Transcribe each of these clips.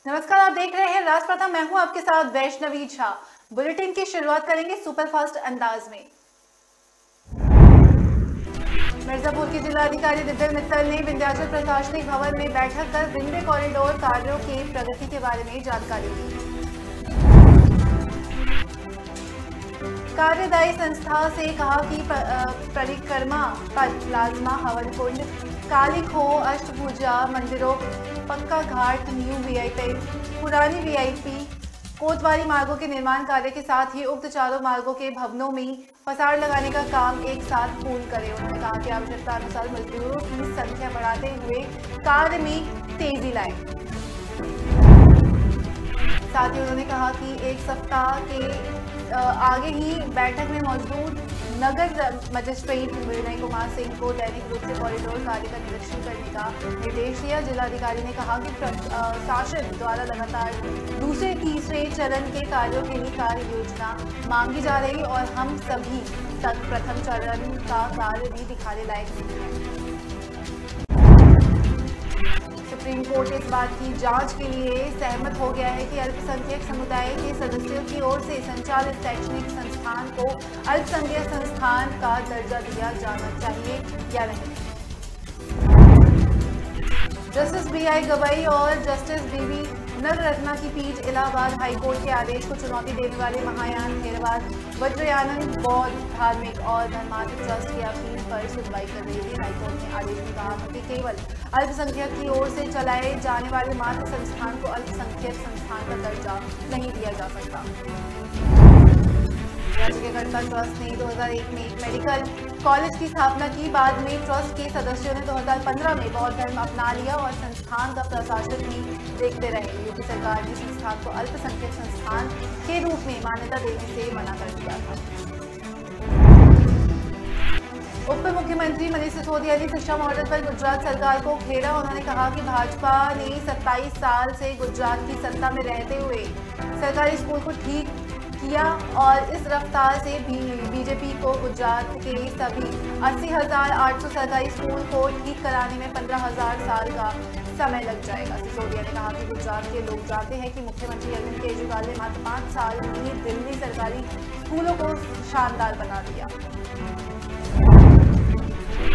नमस्कार, आप देख रहे हैं राज प्रथम। मैं हूं आपके साथ वैष्णवी झा। बुलेटिन की शुरुआत करेंगे सुपरफास्ट अंदाज में। मिर्जापुर के जिलाधिकारी दिव्य मित्तल ने विंध्याचल प्रशासनिक भवन में बैठक कर विंध्य कॉरिडोर कार्यों की प्रगति के बारे में जानकारी दी। कार्यदायी संस्था से कहा कि परिक्रमा पथ, प्लाज्मा हवन कुंड, काली खो, अष्टभुजा मंदिरों, पक्का घाट, न्यू वीआईपी, पुरानी वीआईपी, कोतवाली मार्गों के निर्माण कार्य के साथ ही उक्त चारों मार्गों के भवनों में फसाड लगाने का काम एक साथ पूर्ण करें। उन्होंने कहा कि आवश्यकता अनुसार मजदूरों की संख्या बढ़ाते हुए कार्य में तेजी लाएं। साथ ही उन्होंने कहा कि एक सप्ताह के आगे ही बैठक में मौजूद नगर मजिस्ट्रेट विनय कुमार सिंह को दैनिक रूप से कॉरिडोर कार्य का निरीक्षण करने का निर्देश दिया। जिलाधिकारी ने कहा कि प्रशासन द्वारा लगातार दूसरे तीसरे चरण के कार्यों के लिए कार्य योजना मांगी जा रही और हम सभी तक प्रथम चरण का कार्य भी दिखाने लायक नहीं है। सुप्रीम कोर्ट इस बात की जांच के लिए सहमत हो गया है कि अल्पसंख्यक समुदाय के सदस्यों की ओर से संचालित शैक्षणिक संस्थान को अल्पसंख्यक संस्थान का दर्जा दिया जाना चाहिए या नहीं। Justice BI. गवई और जस्टिस बी.वी. नगरत्ना की पीठ इलाहाबाद हाईकोर्ट के आदेश को चुनौती देने वाले महायान थेरवाद वज्रयानंद बौद्ध धार्मिक और धर्मार्थ ट्रस्ट की अपील पर सुनवाई कर रही थी। हाईकोर्ट ने आदेश में कहा था कि केवल अल्पसंख्यक की ओर से चलाए जाने वाले मात्र संस्थान को अल्पसंख्यक संस्थान का दर्जा नहीं दिया जा सकता। राज्य के गणता ट्रस्ट ने 2001 में एक मेडिकल कॉलेज की स्थापना की। बाद में ट्रस्ट के सदस्यों ने 2015 में बौद्ध धर्म अपना लिया और संस्थान का प्रशासन भी देखते रहे। यूपी सरकार ने संस्थान को अल्पसंख्यक संस्थान के रूप में मान्यता देने से मना कर दिया था। उप मुख्यमंत्री मनीष सिसोदिया ने शिक्षा मॉडल पर गुजरात सरकार को घेरा। उन्होंने कहा कि भाजपा ने 27 साल से गुजरात की सत्ता में रहते हुए सरकारी स्कूल को ठीक किया और इस रफ्तार से बीजेपी को गुजरात के सभी 80,800 सरकारी स्कूल को ठीक कराने में 15,000 साल का समय लग जाएगा। सिसोदिया ने कहा कि गुजरात के लोग जानते हैं कि मुख्यमंत्री अरविंद केजरीवाल ने मात्र 5 साल में दिल्ली सरकारी स्कूलों को शानदार बना दिया।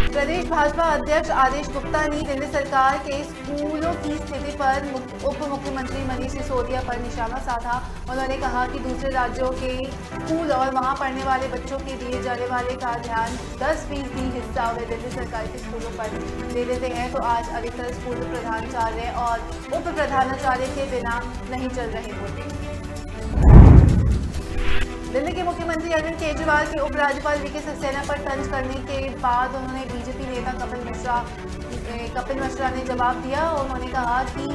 प्रदेश भाजपा अध्यक्ष आदेश गुप्ता ने दिल्ली सरकार के स्कूलों की स्थिति पर उप मुख्यमंत्री मनीष सिसोदिया पर निशाना साधा। उन्होंने कहा कि दूसरे राज्यों के स्कूल और वहां पढ़ने वाले बच्चों के दिए जाने वाले का ध्यान 10% हिस्सा वे दिल्ली सरकार के स्कूलों पर दे देते हैं, तो आज अधिकतर स्कूल प्रधानाचार्य और उप प्रधानाचार्य के बिना नहीं चल रहे होते। दिल्ली के मुख्यमंत्री अरविंद केजरीवाल के उपराज्यपाल वीके सक्सेना पर तंज करने के बाद उन्होंने बीजेपी नेता कपिल मिश्रा ने जवाब दिया। उन्होंने कहा कि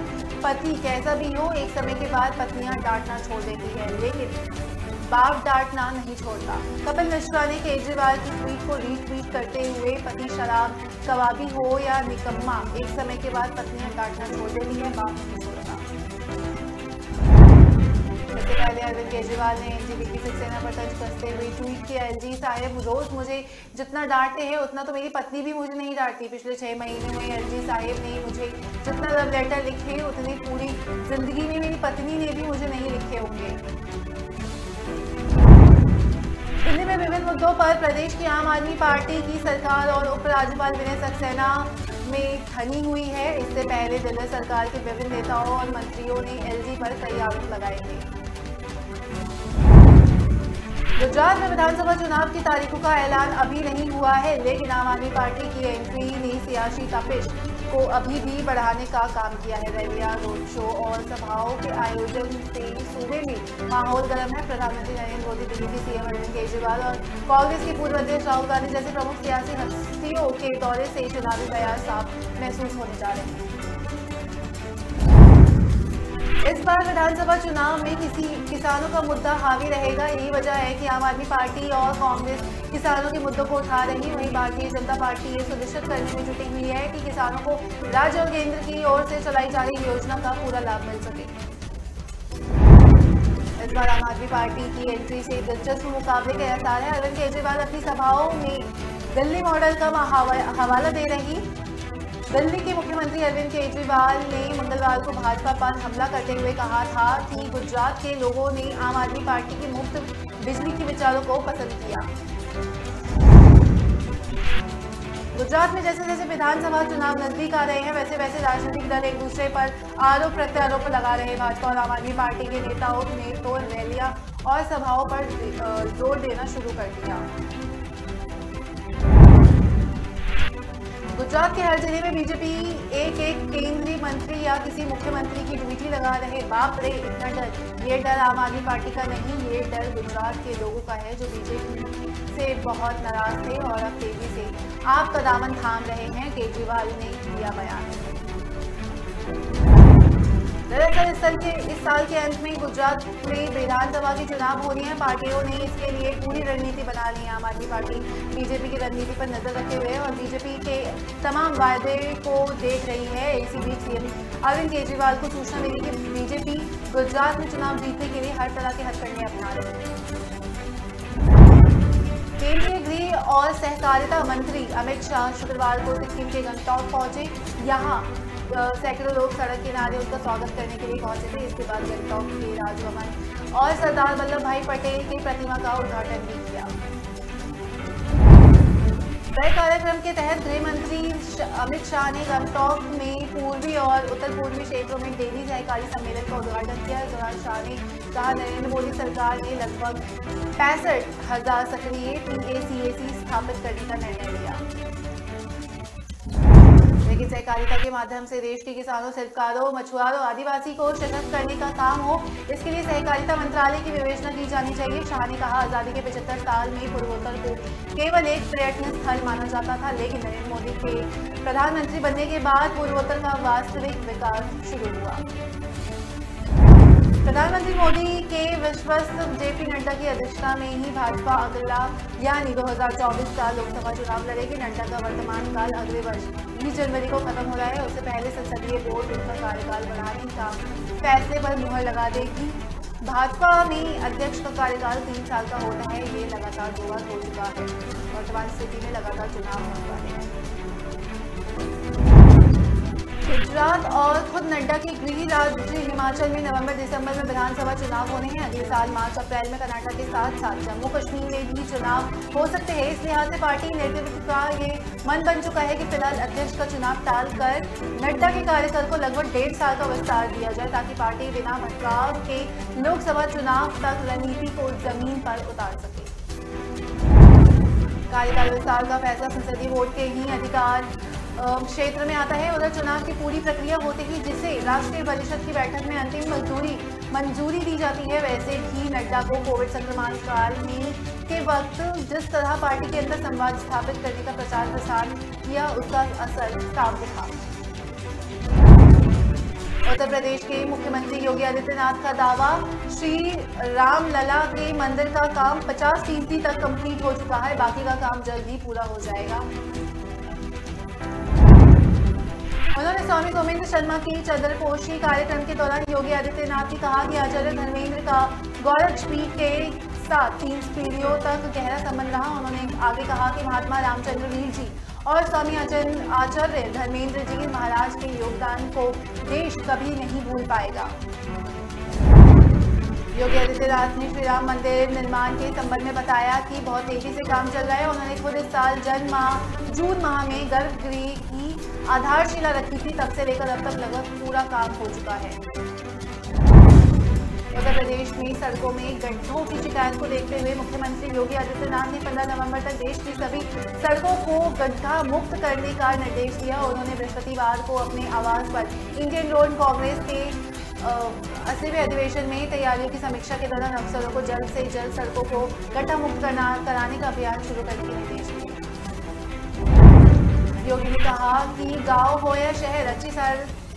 पति कैसा भी हो, एक समय के बाद पत्नियां डांटना छोड़ देती है, लेकिन बाप डांटना नहीं छोड़ता। कपिल मिश्रा ने केजरीवाल की ट्वीट को रीट्वीट करते हुए पति शराब कबाबी हो या निकम्मा, एक समय के बाद पत्नियां डांटना छोड़ देती है, बाप नहीं छोड़ता। इससे पहले अरविंद केजरीवाल ने वीके सक्सेना पर तंज कसते हुए ट्वीट किया, एलजी साहब रोज मुझे जितना डांटते हैं उतना तो मेरी पत्नी भी मुझे नहीं डांटती। पिछले 6 महीने में एलजी साहब ने मुझे जितना लव लेटर लिखे उतनी पूरी जिंदगी में मेरी पत्नी ने भी मुझे नहीं लिखे होंगे। दिल्ली में विभिन्न मुद्दों पर प्रदेश की आम आदमी पार्टी की सरकार और उपराज्यपाल विनय सक्सेना में ठनी हुई है। इससे पहले दिल्ली सरकार के विभिन्न नेताओं और मंत्रियों ने एलजी पर कई आरोप लगाए थे। गुजरात में विधानसभा चुनाव की तारीखों का ऐलान अभी नहीं हुआ है, लेकिन आम आदमी पार्टी की एंट्री ने सियासी तपिश को अभी भी बढ़ाने का काम किया है। रैलियां, रोड शो और सभाओं के आयोजन से सूबे में माहौल गर्म है। प्रधानमंत्री नरेंद्र मोदी, दिल्ली के सीएम अरविंद केजरीवाल और कांग्रेस के पूर्व अध्यक्ष राहुल गांधी जैसे प्रमुख सियासी हस्तियों के दौरे से चुनावी बयान साफ महसूस होने जा रहे हैं। इस बार विधानसभा चुनाव में किसानों का मुद्दा हावी रहेगा। यही वजह है कि आम आदमी पार्टी और कांग्रेस किसानों के मुद्दों को उठा रही है। वहीं भारतीय जनता पार्टी ये सुनिश्चित करने में जुटी हुई है कि किसानों को राज्य और केंद्र की ओर से चलाई जा रही योजना का पूरा लाभ मिल सके। इस बार आम आदमी पार्टी की एंट्री से दिलचस्प मुकाबले के आसार है। अरविंद केजरीवाल अपनी सभाओं में दिल्ली मॉडल का हवाला दे रही दिल्ली के मुख्यमंत्री अरविंद केजरीवाल ने मंगलवार को भाजपा पर हमला करते हुए कहा था कि गुजरात के लोगों ने आम आदमी पार्टी की मुफ्त बिजली के विचारों को पसंद किया। गुजरात में जैसे जैसे विधानसभा चुनाव नजदीक आ रहे हैं वैसे वैसे राजनीतिक दल एक दूसरे पर आरोप प्रत्यारोप लगा रहे हैं। भाजपा और आम आदमी पार्टी के नेताओं ने तो रैलियां और सभाओं पर जोर देना शुरू कर दिया। गुजरात के हर जिले में बीजेपी एक केंद्रीय मंत्री या किसी मुख्यमंत्री की ड्यूटी लगा रहे। बाप रे, इतना डर! ये डर आम आदमी पार्टी का नहीं, ये डर गुजरात के लोगों का है जो बीजेपी से बहुत नाराज थे और अब तेजी से आपका दामन थाम रहे हैं। केजरीवाल ने किया बयान। दरअसल इस साल के अंत में गुजरात में विधानसभा के चुनाव होने हैं। पार्टियों ने इसके लिए पूरी रणनीति बना ली है। आम आदमी पार्टी बीजेपी की रणनीति पर नजर रखे हुए और बीजेपी के तमाम वायदे को देख रही है। इसी बीच सीएम अरविंद केजरीवाल को सूचना मिली कि बीजेपी गुजरात में चुनाव जीतने के लिए हर तरह के हथकंडे अपना रही है। केंद्रीय गृह और सहकारिता मंत्री अमित शाह शुक्रवार को सिक्किम के गंगटोक पहुंचे। यहाँ सैकड़ों लोग सड़क किनारे उनका स्वागत करने के लिए पहुंचे थे। इसके बाद गंगटोक के राजभवन और सरदार वल्लभ भाई पटेल की प्रतिमा का उद्घाटन भी किया। नए कार्यक्रम के तहत गृह मंत्री अमित शाह ने गंगटोक में पूर्वी और उत्तर पूर्वी क्षेत्रों में डेली सहकारी सम्मेलन का उद्घाटन किया। इस दौरान शाह ने कहा, नरेंद्र मोदी सरकार ने लगभग 65,000 सक्रिय PACAC स्थापित करने का निर्णय लिया। लेकिन सहकारिता के माध्यम से देश के किसानों, शिल्पकारों, मछुआरों, आदिवासी को सशक्त करने का काम हो, इसके लिए सहकारिता मंत्रालय की विवेचना की जानी चाहिए। शाह ने कहा, आजादी के 75 साल में पूर्वोत्तर को केवल एक पर्यटन स्थल माना जाता था, लेकिन नरेंद्र मोदी के प्रधानमंत्री बनने के बाद पूर्वोत्तर का वास्तविक विकास शुरू हुआ। प्रधानमंत्री मोदी के विश्वस्त JP नड्डा की अध्यक्षता में ही भाजपा अगला यानी 2024 का लोकसभा चुनाव लड़ेगी। नड्डा का वर्तमान काल अगले वर्ष 20 जनवरी को खत्म हो रहा है। उससे पहले संसदीय बोर्ड उनका कार्यकाल बढ़ाने का फैसले पर मुहर लगा देगी। भाजपा में अध्यक्ष का कार्यकाल 3 साल का होता है। ये लगातार 2 बार हो चुका है। वर्तमान स्थिति में लगातार चुनाव होने वाले हैं। गुजरात और खुद नड्डा के गृह राज्य हिमाचल में नवंबर-दिसंबर में विधानसभा चुनाव होने हैं। अगले साल मार्च-अप्रैल में कर्नाटक के साथ साथ जम्मू कश्मीर में भी चुनाव हो सकते हैं। इस लिहाज से पार्टी नेतृत्व का ये मन बन चुका है कि फिलहाल अध्यक्ष का चुनाव टालकर नड्डा के कार्यकाल को लगभग 1.5 साल का विस्तार दिया जाए, ताकि पार्टी बिना भटकाव के लोकसभा चुनाव तक रणनीति को जमीन पर उतार सके। कार्यकाल विस्तार का फैसला संसदीय बोर्ड के ही अधिकार क्षेत्र में आता है। उधर चुनाव की पूरी प्रक्रिया होते ही जिसे राष्ट्रीय परिषद की बैठक में अंतिम मंजूरी दी जाती है, वैसे ही नड्डा को कोविड संक्रमण काल में के वक्त जिस तरह पार्टी के अंदर संवाद स्थापित करने का प्रचार प्रसार किया, उसका असर साफ दिखा। उत्तर प्रदेश के मुख्यमंत्री योगी आदित्यनाथ का दावा, श्री रामलला के मंदिर का काम 50% तक कंप्लीट हो चुका है, बाकी का काम जल्द ही पूरा हो जाएगा। उन्होंने स्वामी गोविंद शर्मा की चंद्रपोशी कार्यक्रम के दौरान योगी आदित्यनाथ ने कहा कि आचार्य धर्मेंद्र का गौरक्ष पीठ के साथ 3 पीढ़ियों तक गहरा संबंध रहा। उन्होंने आगे कहा कि महात्मा रामचंद्र वीर जी और स्वामी आचार्य धर्मेंद्र जी महाराज के योगदान को देश कभी नहीं भूल पाएगा। योगी आदित्यनाथ ने श्री राम मंदिर निर्माण के संबंध में बताया कि बहुत तेजी से काम चल रहा है। उन्होंने खुद इस साल जून माह में गर्भगृह की आधारशिला रखी थी, तब से लेकर अब तक लगभग पूरा काम हो चुका है। उत्तर प्रदेश में सड़कों में गड्ढों की शिकायत को देखते हुए मुख्यमंत्री योगी आदित्यनाथ ने 15 नवंबर तक देश की सभी सड़कों को गड्ढा मुक्त करने का निर्देश दिया। उन्होंने बृहस्पतिवार को अपने आवास पर इंडियन रोड कांग्रेस के 80वें अधिवेशन में तैयारियों की समीक्षा के दौरान अफसरों को जल्द से जल्द सड़कों को गड्ढा मुक्त कराने का अभियान शुरू करने के निर्देश दिए। योगी ने कहा कि गांव हो या शहर,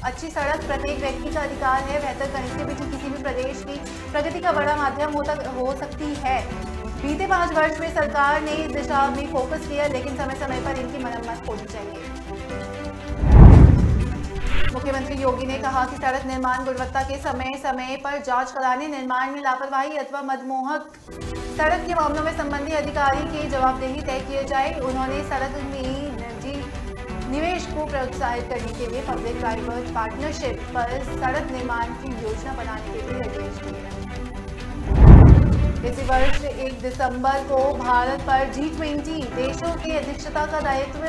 अच्छी सड़क प्रत्येक व्यक्ति का अधिकार है। बेहतर कनेक्टिविटी किसी भी प्रदेश की प्रगति का बड़ा माध्यम हो सकती है। बीते 5 वर्ष में सरकार ने इस दिशा में फोकस किया, लेकिन समय समय पर इनकी मरम्मत होनी चाहिए। मुख्यमंत्री योगी ने कहा कि सड़क निर्माण गुणवत्ता के समय समय पर जांच कराने, निर्माण में लापरवाही अथवा मनमोहक सड़क के मामलों में संबंधित अधिकारी की जवाबदेही तय किए जाए। उन्होंने सड़क में निवेश को प्रोत्साहित करने के लिए पब्लिक प्राइवेट पार्टनरशिप पर सड़क निर्माण की योजना बनाने के लिए निर्देश दिए। इसी वर्ष 1 दिसंबर को भारत पर G20 देशों की अध्यक्षता का दायित्व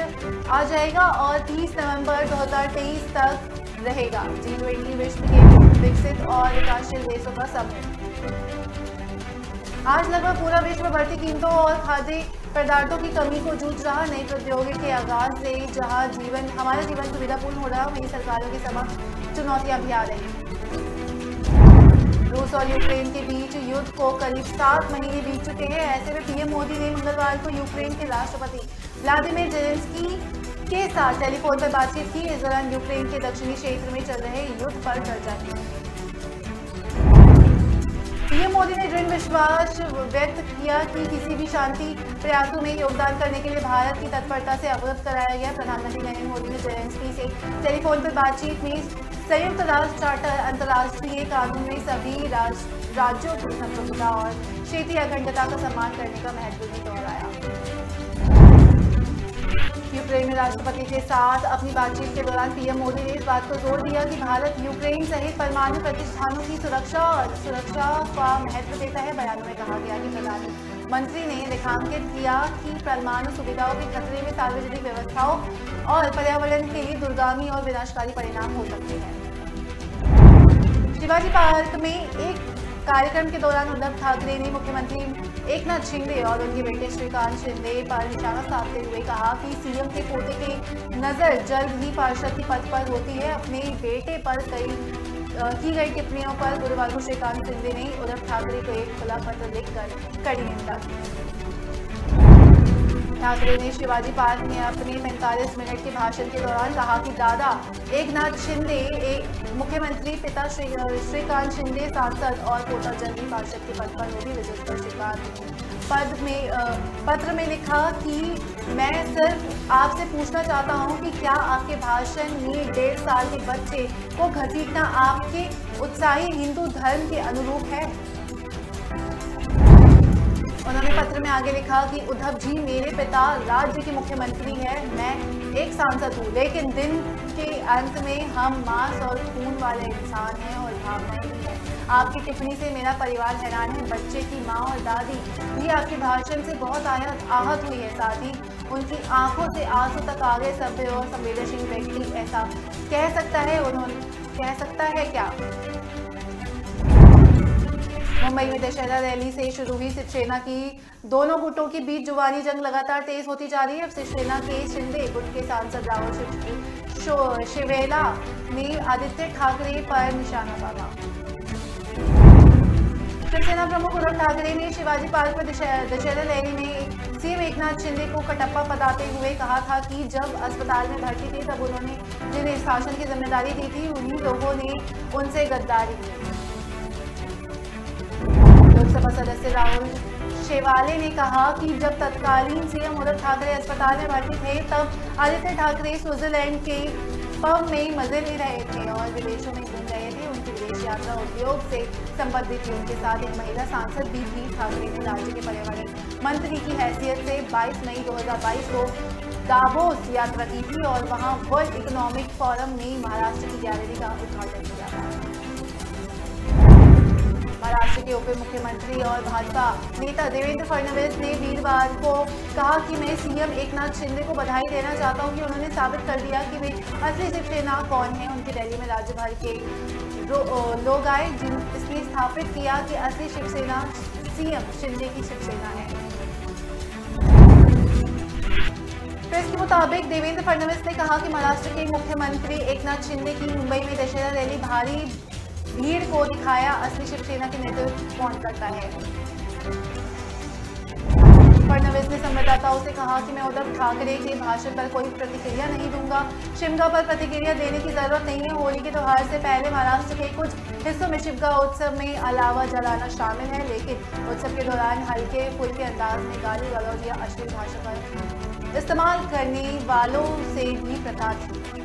आ जाएगा और 30 नवंबर 2023 तक रहेगा। G20 विश्व के विकसित और विकासशील देशों का समूह। आज लगभग पूरा विश्व बढ़ती कीमतों और खाद्य पदार्थों की कमी को जूझ रहा। नई प्रौद्योगिकी के आगाज से जहां हमारा जीवन सुविधापूर्ण हो रहा, वहीं सरकारों के समक्ष चुनौतियां भी आ रही। रूस और यूक्रेन के बीच युद्ध को करीब 7 महीने बीत चुके हैं। ऐसे में पीएम मोदी ने मंगलवार को यूक्रेन के राष्ट्रपति व्लादिमीर जेलेंस्की के साथ टेलीफोन पर बातचीत की। इस दौरान यूक्रेन के दक्षिणी क्षेत्र में चल रहे युद्ध पर चर्चा की। पीएम मोदी ने दृढ़ विश्वास व्यक्त किया कि किसी भी शांति प्रयासों में योगदान करने के लिए भारत की तत्परता से अवगत कराया गया। प्रधानमंत्री नरेंद्र मोदी ने जेलेंस्की से टेलीफोन पर बातचीत में संयुक्त राष्ट्र चार्टर अंतर्राष्ट्रीय कानून में सभी राज्यों की संप्रभुता और क्षेत्रीय अखंडता का सम्मान करने का महत्व भी दोहराया। यूक्रेन में राष्ट्रपति के साथ अपनी बातचीत के दौरान पीएम मोदी ने इस बात को जोर दिया कि भारत यूक्रेन सहित परमाणु प्रतिष्ठानों की सुरक्षा का महत्व देता है। बयानों में कहा गया कि प्रधानमंत्री ने रेखांकित किया कि परमाणु सुविधाओं के खतरे में सार्वजनिक व्यवस्थाओं और पर्यावरण के लिए दूरगामी और विनाशकारी परिणाम हो सकते हैं। शिवाजी पार्क में एक कार्यक्रम के दौरान उद्धव ठाकरे ने मुख्यमंत्री एकनाथ शिंदे और उनके बेटे श्रीकांत शिंदे पर निशाना साधते हुए कहा कि सीएम के पोते की नजर जल्द ही पार्षद के पद पर होती है। अपने बेटे पर की गई टिप्पणियों पर गुरुवार को श्रीकांत शिंदे ने उद्धव ठाकरे को एक खुला पत्र लिखकर कड़ी निंदा की। ठाकरे ने शिवाजी पार्क में अपने 45 मिनट के भाषण के दौरान कहा कि दादा एकनाथ शिंदे मुख्यमंत्री, पिता श्रीकांत शिंदे सांसद और पोता जल्द ही पार्षद के पद पर होगी। विजय श्रीकांत पत्र में लिखा कि मैं सिर्फ आपसे पूछना चाहता हूं कि क्या आपके भाषण में 1.5 साल के बच्चे को घसीटना आपके उत्साही हिंदू धर्म के अनुरूप है। उन्होंने पत्र में आगे लिखा कि उद्धव जी मेरे पिता राज्य के मुख्यमंत्री हैं, मैं एक सांसद हूँ, लेकिन दिन के अंत में हम मांस और खून वाले इंसान हैं और भावनाएं भी हैं। आपकी टिप्पणी से मेरा परिवार हैरान है। बच्चे की माँ और दादी भी आपके भाषण से बहुत आहत हुई है। साथ ही उनकी आंखों से आंसू तक आ गए। सभ्य और संवेदनशील व्यक्ति ऐसा कह सकता है? उन्होंने कह सकता है क्या? मुंबई में दशहरा रैली से शुरू हुई शिवसेना की दोनों गुटों के बीच जुबानी जंग लगातार तेज होती जा रही है। शिवसेना के शिंदे गुट के सांसद राहुल शिवेला ने आदित्य ठाकरे पर निशाना साधा। शिवसेना प्रमुख उद्धव ठाकरे ने शिवाजी पार्क पर दशहरा रैली में सीएम एकनाथ शिंदे को कटप्पा बताते हुए कहा था कि जब अस्पताल में भर्ती थे तब उन्होंने जिन्हें शासन की जिम्मेदारी दी थी उन्हीं लोगों ने उनसे गद्दारी की। लोकसभा सदस्य राहुल शेवाले ने कहा कि जब तत्कालीन सीएम उद्धव ठाकरे अस्पताल में भर्ती थे तब आदित्य ठाकरे स्विट्जरलैंड के पब में मजे ले रहे थे और विदेशों में घूम रहे थे। उनकी विदेश यात्रा उद्योग से संबंधित थी। उनके साथ एक महिला सांसद भी थी। ठाकरे ने राज्य के पर्यावरण मंत्री की हैसियत से 22 मई 2022 को दावोस यात्रा की थी और वहां वर्ल्ड इकोनॉमिक फोरम में महाराष्ट्र की गैलरी का उद्घाटन किया था। महाराष्ट्र के उप मुख्यमंत्री और भाजपा नेता देवेंद्र फडणवीस ने वीरवार को कहा कि मैं सीएम एकनाथ शिंदे को बधाई देना चाहता हूं कि उन्होंने साबित कर दिया कि वे असली शिवसेना कौन है। उनकी रैली में राज्य भर के लोग आए जिसने स्थापित किया कि असली शिवसेना सीएम शिंदे की शिवसेना है। प्रेस के मुताबिक देवेंद्र फडणवीस ने कहा कि महाराष्ट्र के मुख्यमंत्री एकनाथ शिंदे की मुंबई में दशहरा रैली भारी भीड़ को दिखाया असली शिवसेना के नेतृत्व कौन करता है। फडणवीस ने संवाददाताओं से कहा कि मैं उद्धव ठाकरे के भाषण पर कोई प्रतिक्रिया नहीं दूंगा। शिमगा पर प्रतिक्रिया देने की जरूरत नहीं है। होली के त्योहार से पहले महाराष्ट्र के कुछ हिस्सों में शिमगा उत्सव में अलावा जलाना शामिल है, लेकिन उत्सव के दौरान हल्के फुल्के अंदाज में गाली गलौज या अश्लील भाषा का इस्तेमाल करने वालों से भी प्रथा थी।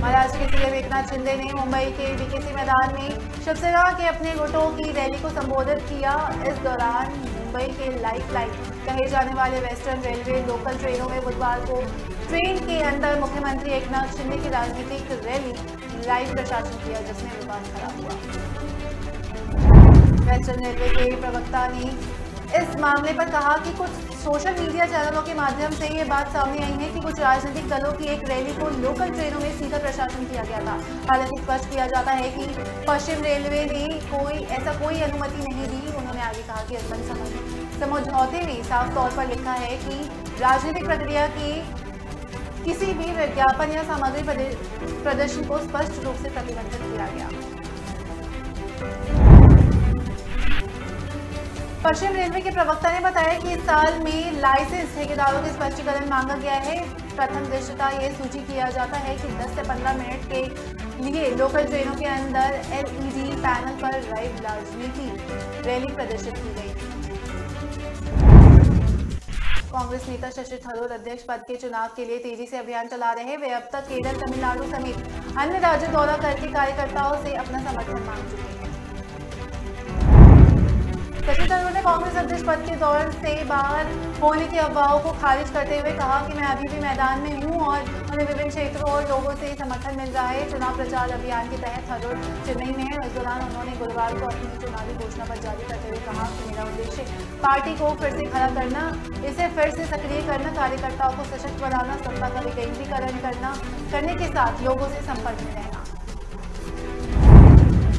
महाराष्ट्र के सीएम एकनाथ शिंदे ने मुंबई के बीकेसी मैदान में शिवसेना के अपने गुटों की रैली को संबोधित किया। इस दौरान मुंबई के लाइफलाइन कहे जाने वाले वेस्टर्न रेलवे लोकल ट्रेनों में बुधवार को ट्रेन के अंदर मुख्यमंत्री एकनाथ शिंदे की राजनीतिक रैली लाइव प्रशासन किया, जिसमें विवाद खड़ा हुआ। वेस्टर्न रेलवे के प्रवक्ता ने इस मामले पर कहा कि कुछ सोशल मीडिया चैनलों के माध्यम से ये बात सामने आई है कि कुछ राजनीतिक दलों की एक रैली को लोकल ट्रेनों में सीधा प्रशासन किया गया था। हालांकि स्पष्ट किया जाता है कि पश्चिम रेलवे ने कोई अनुमति नहीं दी। उन्होंने आगे कहा कि असम समझौते में साफ तौर पर लिखा है कि राजनीतिक प्रक्रिया की किसी भी विज्ञापन या सामग्री प्रदर्शन को स्पष्ट रूप से प्रतिबंधित किया गया। पश्चिम रेलवे के प्रवक्ता ने बताया कि इस साल में लाइसेंस ठेकेदारों के स्पष्टीकरण मांगा गया है। प्रथम दृष्टया ये सूची किया जाता है कि 10 से 15 मिनट के लिए लोकल ट्रेनों के अंदर एलईडी पैनल पर लाइव राजनीति रैली प्रदर्शित की गई। कांग्रेस नेता शशि थरूर अध्यक्ष पद के चुनाव के लिए तेजी से अभियान चला रहे। वे अब तक केरल, तमिलनाडु समेत अन्य राज्यों दौरा करके कार्यकर्ताओं से अपना समर्थन मांग चुके हैं। शशि थरूर ने कांग्रेस अध्यक्ष पद के दौर से बाहर होने की अफवाहों को खारिज करते हुए कहा कि मैं अभी भी मैदान में हूं और उन्हें विभिन्न क्षेत्रों और लोगों से समर्थन मिल रहा है। चुनाव प्रचार अभियान के तहत थरूर चेन्नई में है। इस दौरान उन्होंने गुरुवार को अपनी चुनावी घोषणा पर जारी करते हुए कहा कि मेरा उद्देश्य पार्टी को फिर से खड़ा करना, इसे फिर से सक्रिय करना, कार्यकर्ताओं को सशक्त बनाना, सत्ता का विकेंद्रीकरण करने के साथ लोगों से संपर्क में रहना।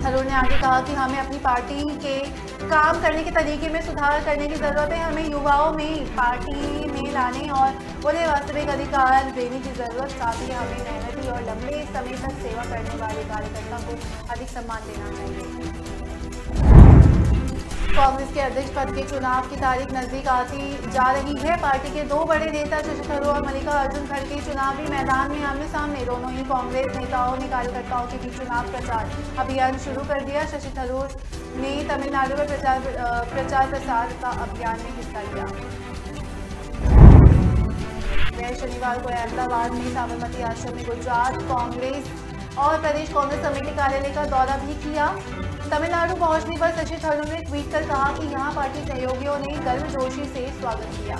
थरूर ने आगे कहा कि हमें अपनी पार्टी के काम करने के तरीके में सुधार करने की जरूरत है। हमें युवाओं में पार्टी में लाने और उन्हें वास्तविक अधिकार देने की जरूरत, साथ ही हमें मेहनती और लंबे समय तक सेवा करने वाले कार्यकर्ताओं को अधिक सम्मान देना चाहिए। कांग्रेस के अध्यक्ष पद के चुनाव की तारीख नजदीक आती जा रही है। पार्टी के दो बड़े नेता शशि थरूर और मल्लिकार्जुन खड़गे चुनावी मैदान में आमने सामने। दोनों ही कांग्रेस नेताओं ने कार्यकर्ताओं के बीच चुनाव प्रचार अभियान शुरू कर दिया। शशि थरूर ने तमिलनाडु में प्रचार प्रसार का अभियान में हिस्सा लिया। वह शनिवार को अहमदाबाद में साबरमती आश्रम में गुजरात कांग्रेस और प्रदेश कांग्रेस समिति कार्यालय का दौरा भी किया। तमिलनाडु पहुंचने पर शशि थरूर ने ट्वीट कर कहा कि यहां पार्टी सहयोगियों ने गर्मजोशी से स्वागत किया।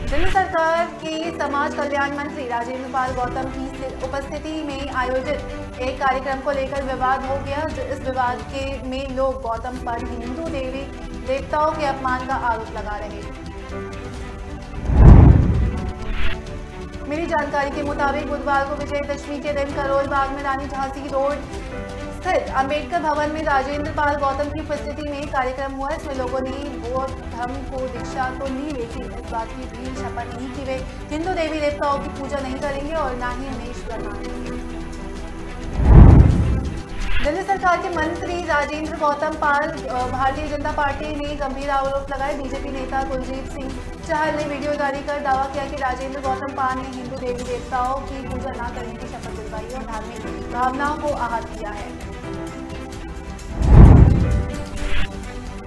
दिल्ली सरकार के समाज कल्याण मंत्री राजेंद्र पाल गौतम की उपस्थिति में आयोजित एक कार्यक्रम को लेकर विवाद हो गया। इस विवाद में लोग गौतम पर हिंदू देवी देवताओं के अपमान का आरोप लगा रहे। मिली जानकारी के मुताबिक बुधवार को विजयदशमी के दिन करोल बाग में रानी झांसी रोड स्थित अंबेडकर भवन में राजेंद्र पाल गौतम की उपस्थिति में कार्यक्रम हुआ। इसमें लोगों ने बौद्ध धर्म को दीक्षा तो ली, लेकिन इस बात की भी शपथ नहीं कि वे हिंदू देवी देवताओं की पूजा नहीं करेंगे और न ही उन्हें ईश्वर मानेंगे। दिल्ली सरकार के मंत्री राजेंद्र गौतम पाल भारतीय जनता पार्टी ने गंभीर आरोप लगाए। बीजेपी नेता कुलजीत सिंह चहल ने वीडियो जारी कर दावा किया कि राजेंद्र गौतम पाल ने हिंदू देवी देवताओं की पूजा न करने की शपथ दिलवाई और धार्मिक भावनाओं को आहत किया है।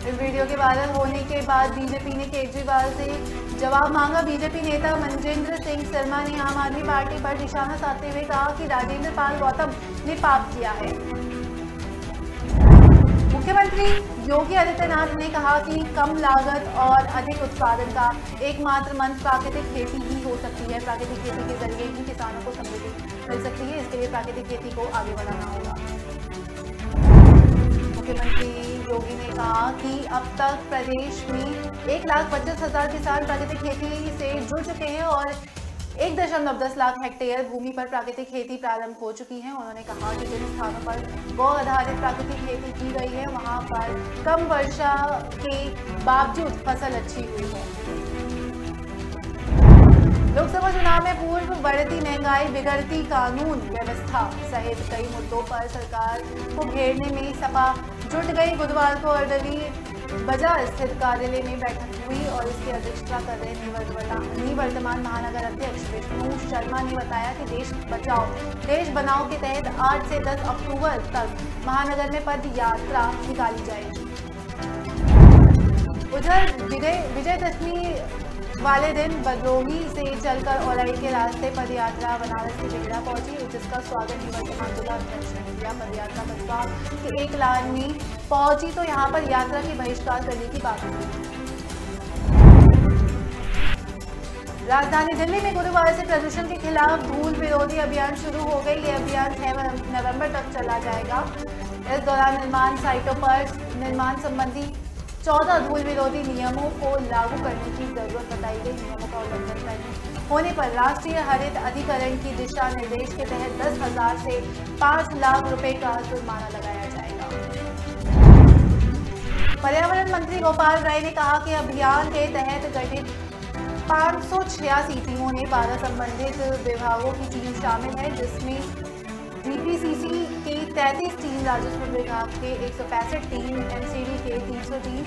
इस वीडियो के वायरल होने के बाद बीजेपी ने केजरीवाल से जवाब मांगा। बीजेपी नेता मनजिंद्र सिंह शर्मा ने आम आदमी पार्टी पर निशाना साधते हुए कहा कि राजेंद्र पाल गौतम ने पाप किया है। मुख्यमंत्री योगी आदित्यनाथ ने कहा कि कम लागत और अधिक उत्पादन का एकमात्र मंत्र प्राकृतिक खेती ही हो सकती है। प्राकृतिक खेती के जरिए ही किसानों को समृद्धि मिल सकती है। इसके लिए प्राकृतिक खेती को आगे बढ़ाना होगा। मुख्यमंत्री योगी ने कहा कि अब तक प्रदेश में 1,25,000 किसान प्राकृतिक खेती से जुड़ चुके हैं और 1.10 लाख हेक्टेयर भूमि पर प्राकृतिक खेती प्रारंभ हो चुकी है। उन्होंने कहा कि जिन स्थानों पर गौ आधारित प्राकृतिक खेती की गई है वहां पर कम वर्षा के बावजूद फसल अच्छी हुई है। लोकसभा चुनाव में पूर्व बढ़ती महंगाई, बिगड़ती कानून व्यवस्था सहित कई मुद्दों पर सरकार को घेरने में सपा जुट गई। बुधवार को अर्दली बाजार स्थित कार्यालय में बैठक हुई और इसकी अध्यक्षता कर रहे निवर्तमान महानगर अध्यक्ष विष्णु शर्मा ने बताया कि देश बचाओ देश बनाओ के तहत 8 से 10 अक्टूबर तक महानगर में पद यात्रा निकाली जाएगी। उधर विजयदशमी वाले दिन बदरोही से चलकर औरई के रास्ते पदयात्रा बनारस के बिगड़ा पहुंची, जिसका स्वागत निवर्तमान जिला अध्यक्ष ने किया। पदयात्रा बसपा के एक लाइन में पहुंची तो यहां पर यात्रा के बहिष्कार करने की बात हुई। राजधानी दिल्ली में गुरुवार से प्रदूषण के खिलाफ धूल विरोधी अभियान शुरू हो गई। ये अभियान 6 नवंबर तक चला जाएगा। इस दौरान निर्माण साइटों पर निर्माण संबंधी 14 धूल विरोधी नियमों को लागू करने की जरूरत बताई गई। नियमों का उल्लंघन करने होने पर राष्ट्रीय हरित अधिकरण की दिशा निर्देश के तहत 10,000 से 5 लाख रुपए का जुर्माना लगाया जाएगा। पर्यावरण मंत्री गोपाल राय ने कहा कि अभियान के तहत गठित 586 टीमों ने 12 संबंधित विभागों की टीम शामिल है, जिसमें डीपीसीसी के 33 टीम, राजस्व विभाग के 165 टीम, एमसीडी के 300 टीम,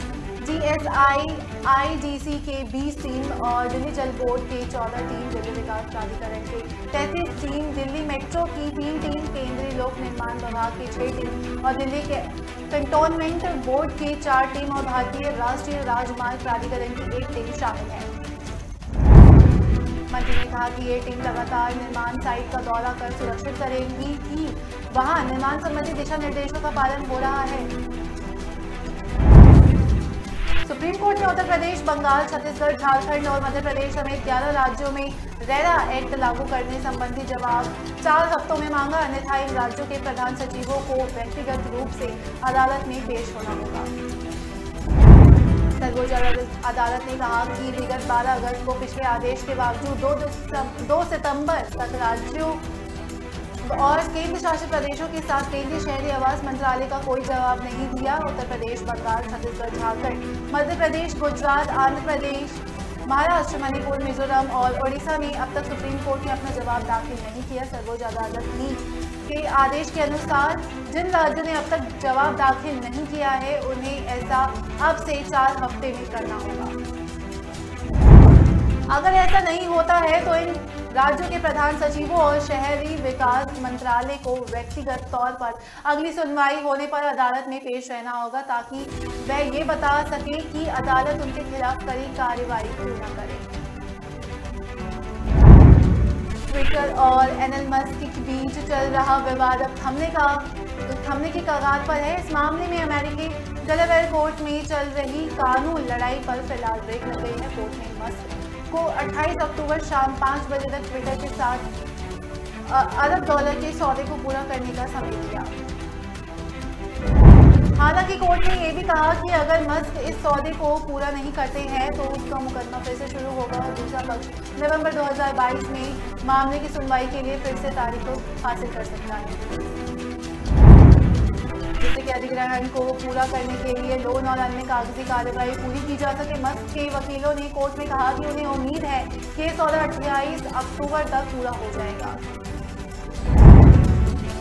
जीएसआईडीसी के 20 टीम और दिल्ली जल बोर्ड के 14 टीम, दिल्ली विकास प्राधिकरण के 33 टीम, दिल्ली मेट्रो की 3 टीम, केंद्रीय लोक निर्माण विभाग की 6 टीम और दिल्ली के कंटोनमेंट बोर्ड की 4 टीम और भारतीय राष्ट्रीय राजमार्ग प्राधिकरण की 1 टीम शामिल है। मंत्री ने कहा कि ये टीम लगातार निर्माण साइट का दौरा कर सुरक्षित करेगी कि वहां निर्माण संबंधी दिशा निर्देशों का पालन हो रहा है। सुप्रीम कोर्ट ने उत्तर प्रदेश, बंगाल, छत्तीसगढ़, झारखंड और मध्य प्रदेश समेत 11 राज्यों में रेरा एक्ट लागू करने संबंधी जवाब 4 हफ्तों में मांगा। अन्यथा इन राज्यों के प्रधान सचिवों को व्यक्तिगत रूप से अदालत में पेश होना होगा। सर्वोच्च अदालत ने कहा कि विगत 12 अगस्त को पिछले आदेश के बावजूद 2 सितंबर तक राज्यों और केंद्र शासित प्रदेशों के साथ केंद्रीय शहरी आवास मंत्रालय का कोई जवाब नहीं दिया। उत्तर प्रदेश, बंगाल, छत्तीसगढ़, झारखंड, मध्य प्रदेश, गुजरात, आंध्र प्रदेश, महाराष्ट्र, मणिपुर, मिजोरम और ओडिशा ने अब तक सुप्रीम कोर्ट में अपना जवाब दाखिल नहीं किया। सर्वोच्च अदालत के आदेश के अनुसार जिन राज्यों ने अब तक जवाब दाखिल नहीं किया है, उन्हें ऐसा अब से 4 हफ्ते में करना होगा। अगर ऐसा नहीं होता है तो इन राज्यों के प्रधान सचिवों और शहरी विकास मंत्रालय को व्यक्तिगत तौर पर अगली सुनवाई होने पर अदालत में पेश रहना होगा, ताकि वह ये बता सके कि अदालत उनके खिलाफ कड़ी कार्रवाई क्यों न करे। ट्विटर और एलन मस्क के बीच चल रहा विवाद अब थमने की कगार पर है। इस मामले में अमेरिकी डेलावेयर कोर्ट में चल रही कानून लड़ाई पर फिलहाल ब्रेक लग गई है। कोर्ट ने मस्क को 28 अक्टूबर शाम 5 बजे तक ट्विटर के साथ अरब डॉलर के सौदे को पूरा करने का समय दिया। हालांकि कोर्ट ने यह भी कहा कि अगर मस्क इस सौदे को पूरा नहीं करते हैं तो उसका मुकदमा फिर से शुरू होगा और दूसरा पक्ष नवंबर 2022 में मामले की सुनवाई के लिए फिर से तारीख को हासिल कर सकता है, जिससे कि अधिग्रहण को पूरा करने के लिए लोन और अन्य कागजी कार्रवाई पूरी की जा सके। मस्क के वकीलों ने कोर्ट में कहा कि उन्हें उम्मीद है कि यह सौदा 28 अक्टूबर तक पूरा हो जाएगा।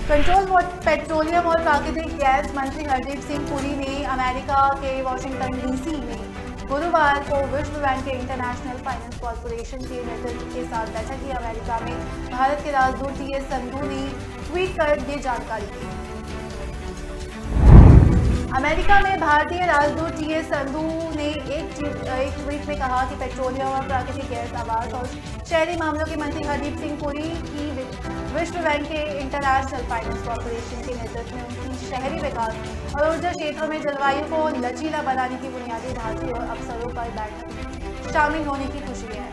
कंट्रोल पेट्रोलियम और प्राकृतिक गैस मंत्री हरदीप सिंह पुरी ने अमेरिका के वाशिंगटन डीसी में गुरुवार को विश्व बैंक के इंटरनेशनल फाइनेंस कॉर्पोरेशन के नेतृत्व के साथ बैठक की। अमेरिका में भारत के राजदूत टीएस संधू ने ट्वीट कर ये जानकारी दी। अमेरिका में भारतीय राजदूत टीएस संधू ने एक ट्वीट में कहा कि पेट्रोलियम और प्राकृतिक गैस, आवास और शहरी मामलों के मंत्री हरदीप सिंह पुरी की विश्व बैंक के इंटरनेशनल फाइनेंस कॉर्पोरेशन के नेतृत्व में उनकी शहरी विकास और ऊर्जा क्षेत्रों में जलवायु को लचीला बनाने की बुनियादी ढांचे और अवसरों पर बैठक में शामिल होने की खुशी है।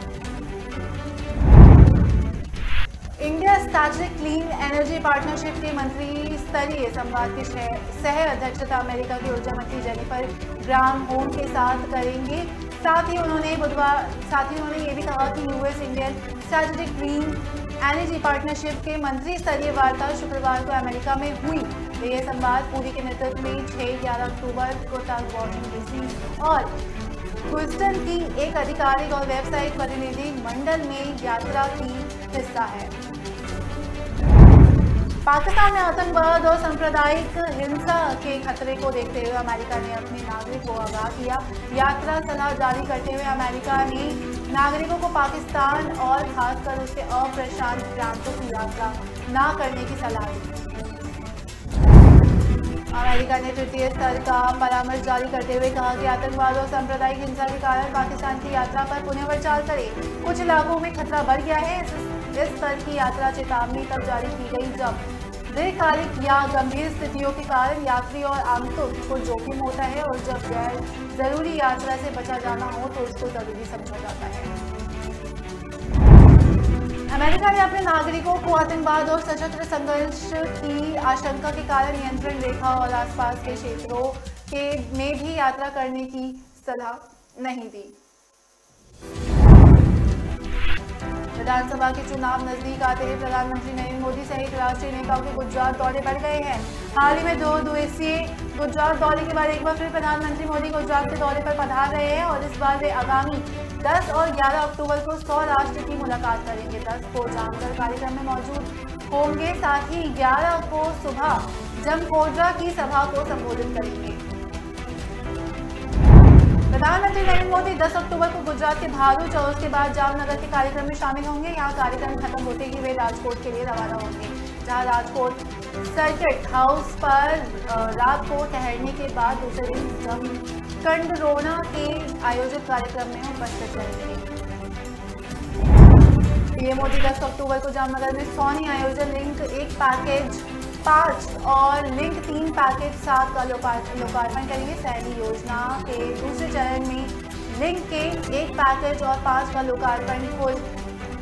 India strategic clean energy partnership के मंत्री स्तरीय संवाद की सह अध्यक्षता अमेरिका के ऊर्जा मंत्री जेनिफर ग्रानहोम के साथ करेंगे। साथ ही उन्होंने ये भी कहा कि US Indian strategic clean energy partnership के मंत्री स्तरीय वार्ता शुक्रवार को अमेरिका में हुई। यह संवाद पूरी के नेतृत्व में 6-11 अक्टूबर को तक वॉशिंगटन डीसी और ह्यूस्टन की एक आधिकारिक और व्यावसायिक प्रतिनिधि मंडल में यात्रा की हिस्सा है। पाकिस्तान में आतंकवाद और सांप्रदायिक हिंसा के खतरे को देखते हुए अमेरिका ने अपने नागरिक को आगाह किया। यात्रा सलाह जारी करते हुए अमेरिका ने नागरिकों को पाकिस्तान और खासकर उसके अप्रशांत प्रांतों की यात्रा न करने की सलाह दी। अमेरिका अमेरिका ने तृतीय स्तर का परामर्श जारी करते हुए कहा कि आतंकवाद और सांप्रदायिक हिंसा के कारण पाकिस्तान की यात्रा पर पुनर्विचार करें। कुछ इलाकों में खतरा बढ़ गया है। इस स्तर की यात्रा चेतावनी तब जारी की गई जब दीर्घकालिक या गंभीर स्थितियों के कारण यात्री और आगंतुक को जोखिम होता है और जब गैर जरूरी यात्रा से बचा जाना हो तो उसको जरूरी समझा जाता है। अमेरिका ने अपने नागरिकों को आतंकवाद और सशस्त्र संघर्ष की आशंका के कारण नियंत्रण रेखा और आसपास के क्षेत्रों में भी यात्रा करने की सलाह नहीं दी। विधानसभा के चुनाव नजदीक आते ही प्रधानमंत्री नरेंद्र मोदी सहित राष्ट्रीय नेताओं के गुजरात दौरे बढ़ गए हैं। हाल ही में 2 दिवसीय गुजरात दौरे के बाद एक बार फिर प्रधानमंत्री मोदी गुजरात के दौरे पर पधार रहे हैं और इस बार वे आगामी 10 और 11 अक्टूबर को सौराष्ट्र की मुलाकात करेंगे। 10 को जामनगर कार्यक्रम में मौजूद होंगे, साथ ही 11 को सुबह जमकोटरा की सभा को संबोधित करेंगे। प्रधानमंत्री नरेंद्र मोदी 10 अक्टूबर को गुजरात के भारूच और उसके बाद जामनगर के कार्यक्रम में शामिल होंगे। यहाँ कार्यक्रम खत्म होते ही वे राजकोट के लिए रवाना होंगे, जहाँ राजकोट सर्किट हाउस पर रात को ठहरने के बाद दूसरे दिन कंडरोना के आयोजित कार्यक्रम में उपस्थित रहेंगे। पीएम मोदी 10 अक्टूबर को जामनगर में सोनी आयोजन लिंक 1 पैकेज 5 और लिंक 3 पैकेज 7 का लोकार्पण करेंगे। सैनी योजना के दूसरे चरण में लिंक के 1 पैकेज और 5 का लोकार्पण कुल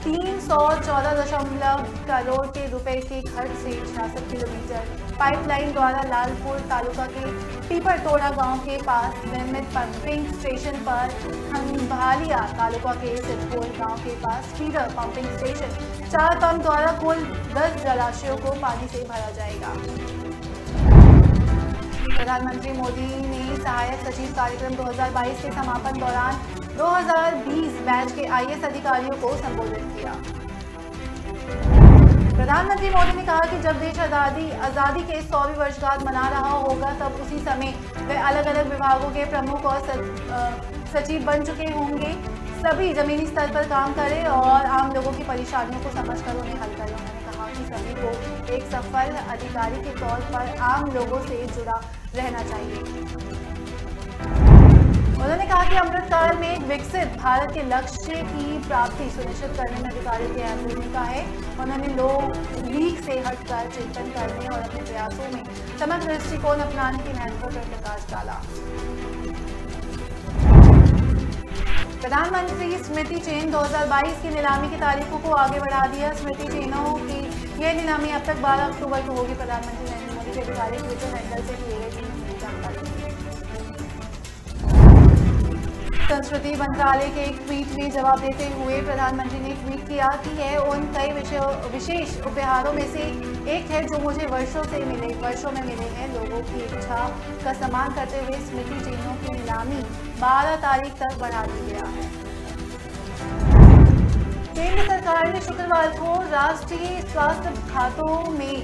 314 करोड़ के रुपए के खर्च से 66 किलोमीटर पाइपलाइन द्वारा लालपुर तालुका के पीपरटोड़ा गांव के पास निर्मित पंपिंग स्टेशन पर खंभालिया तालुका के सिद्धपुर गांव के पास फीडर पंपिंग स्टेशन 4 पंप द्वारा कुल 10 जलाशयों को पानी से भरा जाएगा। प्रधानमंत्री मोदी ने सहायक सचिव कार्यक्रम 2022 के समापन दौरान 2020 बैच के आईएएस अधिकारियों को संबोधित किया। प्रधानमंत्री मोदी ने कहा कि जब देश आजादी के 100वीं वर्षगांठ मना रहा होगा तब उसी समय वे अलग अलग विभागों के प्रमुख और सचिव बन चुके होंगे। सभी जमीनी स्तर पर काम करें और आम लोगों की परेशानियों को समझकर उन्हें हल करें। उन्होंने कहा कि सभी को एक सफल अधिकारी के तौर पर आम लोगों से जुड़ा रहना चाहिए। उन्होंने कहा कि अमृतकाल में एक विकसित भारत के लक्ष्य की प्राप्ति सुनिश्चित करने में अधिकारियों की अहम भूमिका है। उन्होंने लोग लीक से हटकर चिंतन करने और अपने प्रयासों में समग्र दृष्टिकोण अपनाने के महत्व पर प्रकाश डाला। प्रधानमंत्री स्मृति चिन्ह 2022 की नीलामी की तारीखों को आगे बढ़ा दिया। स्मृति चिन्हों की यह नीलामी अब तक 12 अक्टूबर को होगी। प्रधानमंत्री नरेंद्र मोदी के अधिकारिक ट्विटर हैंडल से किए गए जानकारी। संस्कृति मंत्रालय के एक ट्वीट में जवाब देते हुए प्रधानमंत्री ने ट्वीट किया कि यह उन कई विशेष उपहारों में से एक है जो मुझे वर्षों में मिले हैं। लोगों की इच्छा का सम्मान करते हुए स्मृति चिन्हों की नीलामी 12 तारीख तक बढ़ा दी गया है। केंद्र सरकार ने शुक्रवार को राष्ट्रीय स्वास्थ्य खातों में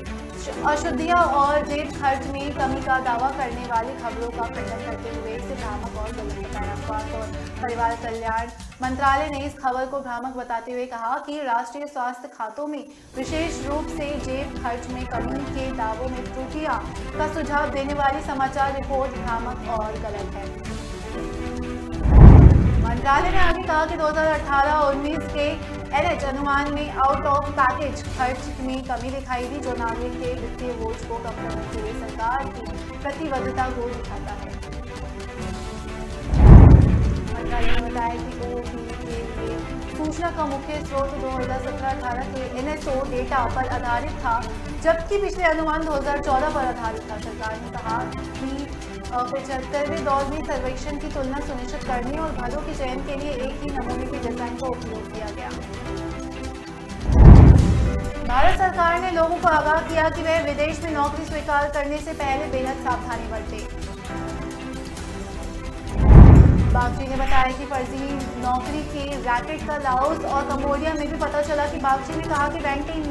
अशुद्धियां और जेब खर्च में कमी का दावा करने वाली खबरों का खंडन करते हुए इसे भ्रामक और गलत बताया। स्वास्थ्य और परिवार कल्याण मंत्रालय ने इस खबर को भ्रामक बताते हुए कहा कि राष्ट्रीय स्वास्थ्य खातों में विशेष रूप से जेब खर्च में कमी के दावों में त्रुटियां का सुझाव देने वाली समाचार रिपोर्ट भ्रामक और गलत है। मंत्रालय ने आगे कहा कि 2018-19 के एनएच अनुमान में आउट ऑफ पैकेज खर्च में कमी दिखाई दी, जो नागरिक के वित्तीय बोझ को कम करने के लिए सरकार की प्रतिबद्धता को दिखाता है। मंत्रालय ने बताया कि ओपी के लिए सूचना का मुख्य स्रोत 2017-18 के एनएसओ डेटा पर आधारित था, जबकि पिछले अनुमान 2014 पर आधारित था। सरकार ने कहा कि 75वें दौर में सर्वेक्षण की तुलना सुनिश्चित करने और घरों के चयन के लिए एक ही नमूने के डिजाइन का उपयोग किया गया। भारत सरकार ने लोगों को आगाह किया कि वह विदेश में नौकरी स्वीकार करने से पहले बेहद सावधानी बरते। बागची ने बताया कि फर्जी नौकरी के रैकेट का लाओस और कंबोडिया में भी पता चला कि बागची ने कहा कि बैंकिंग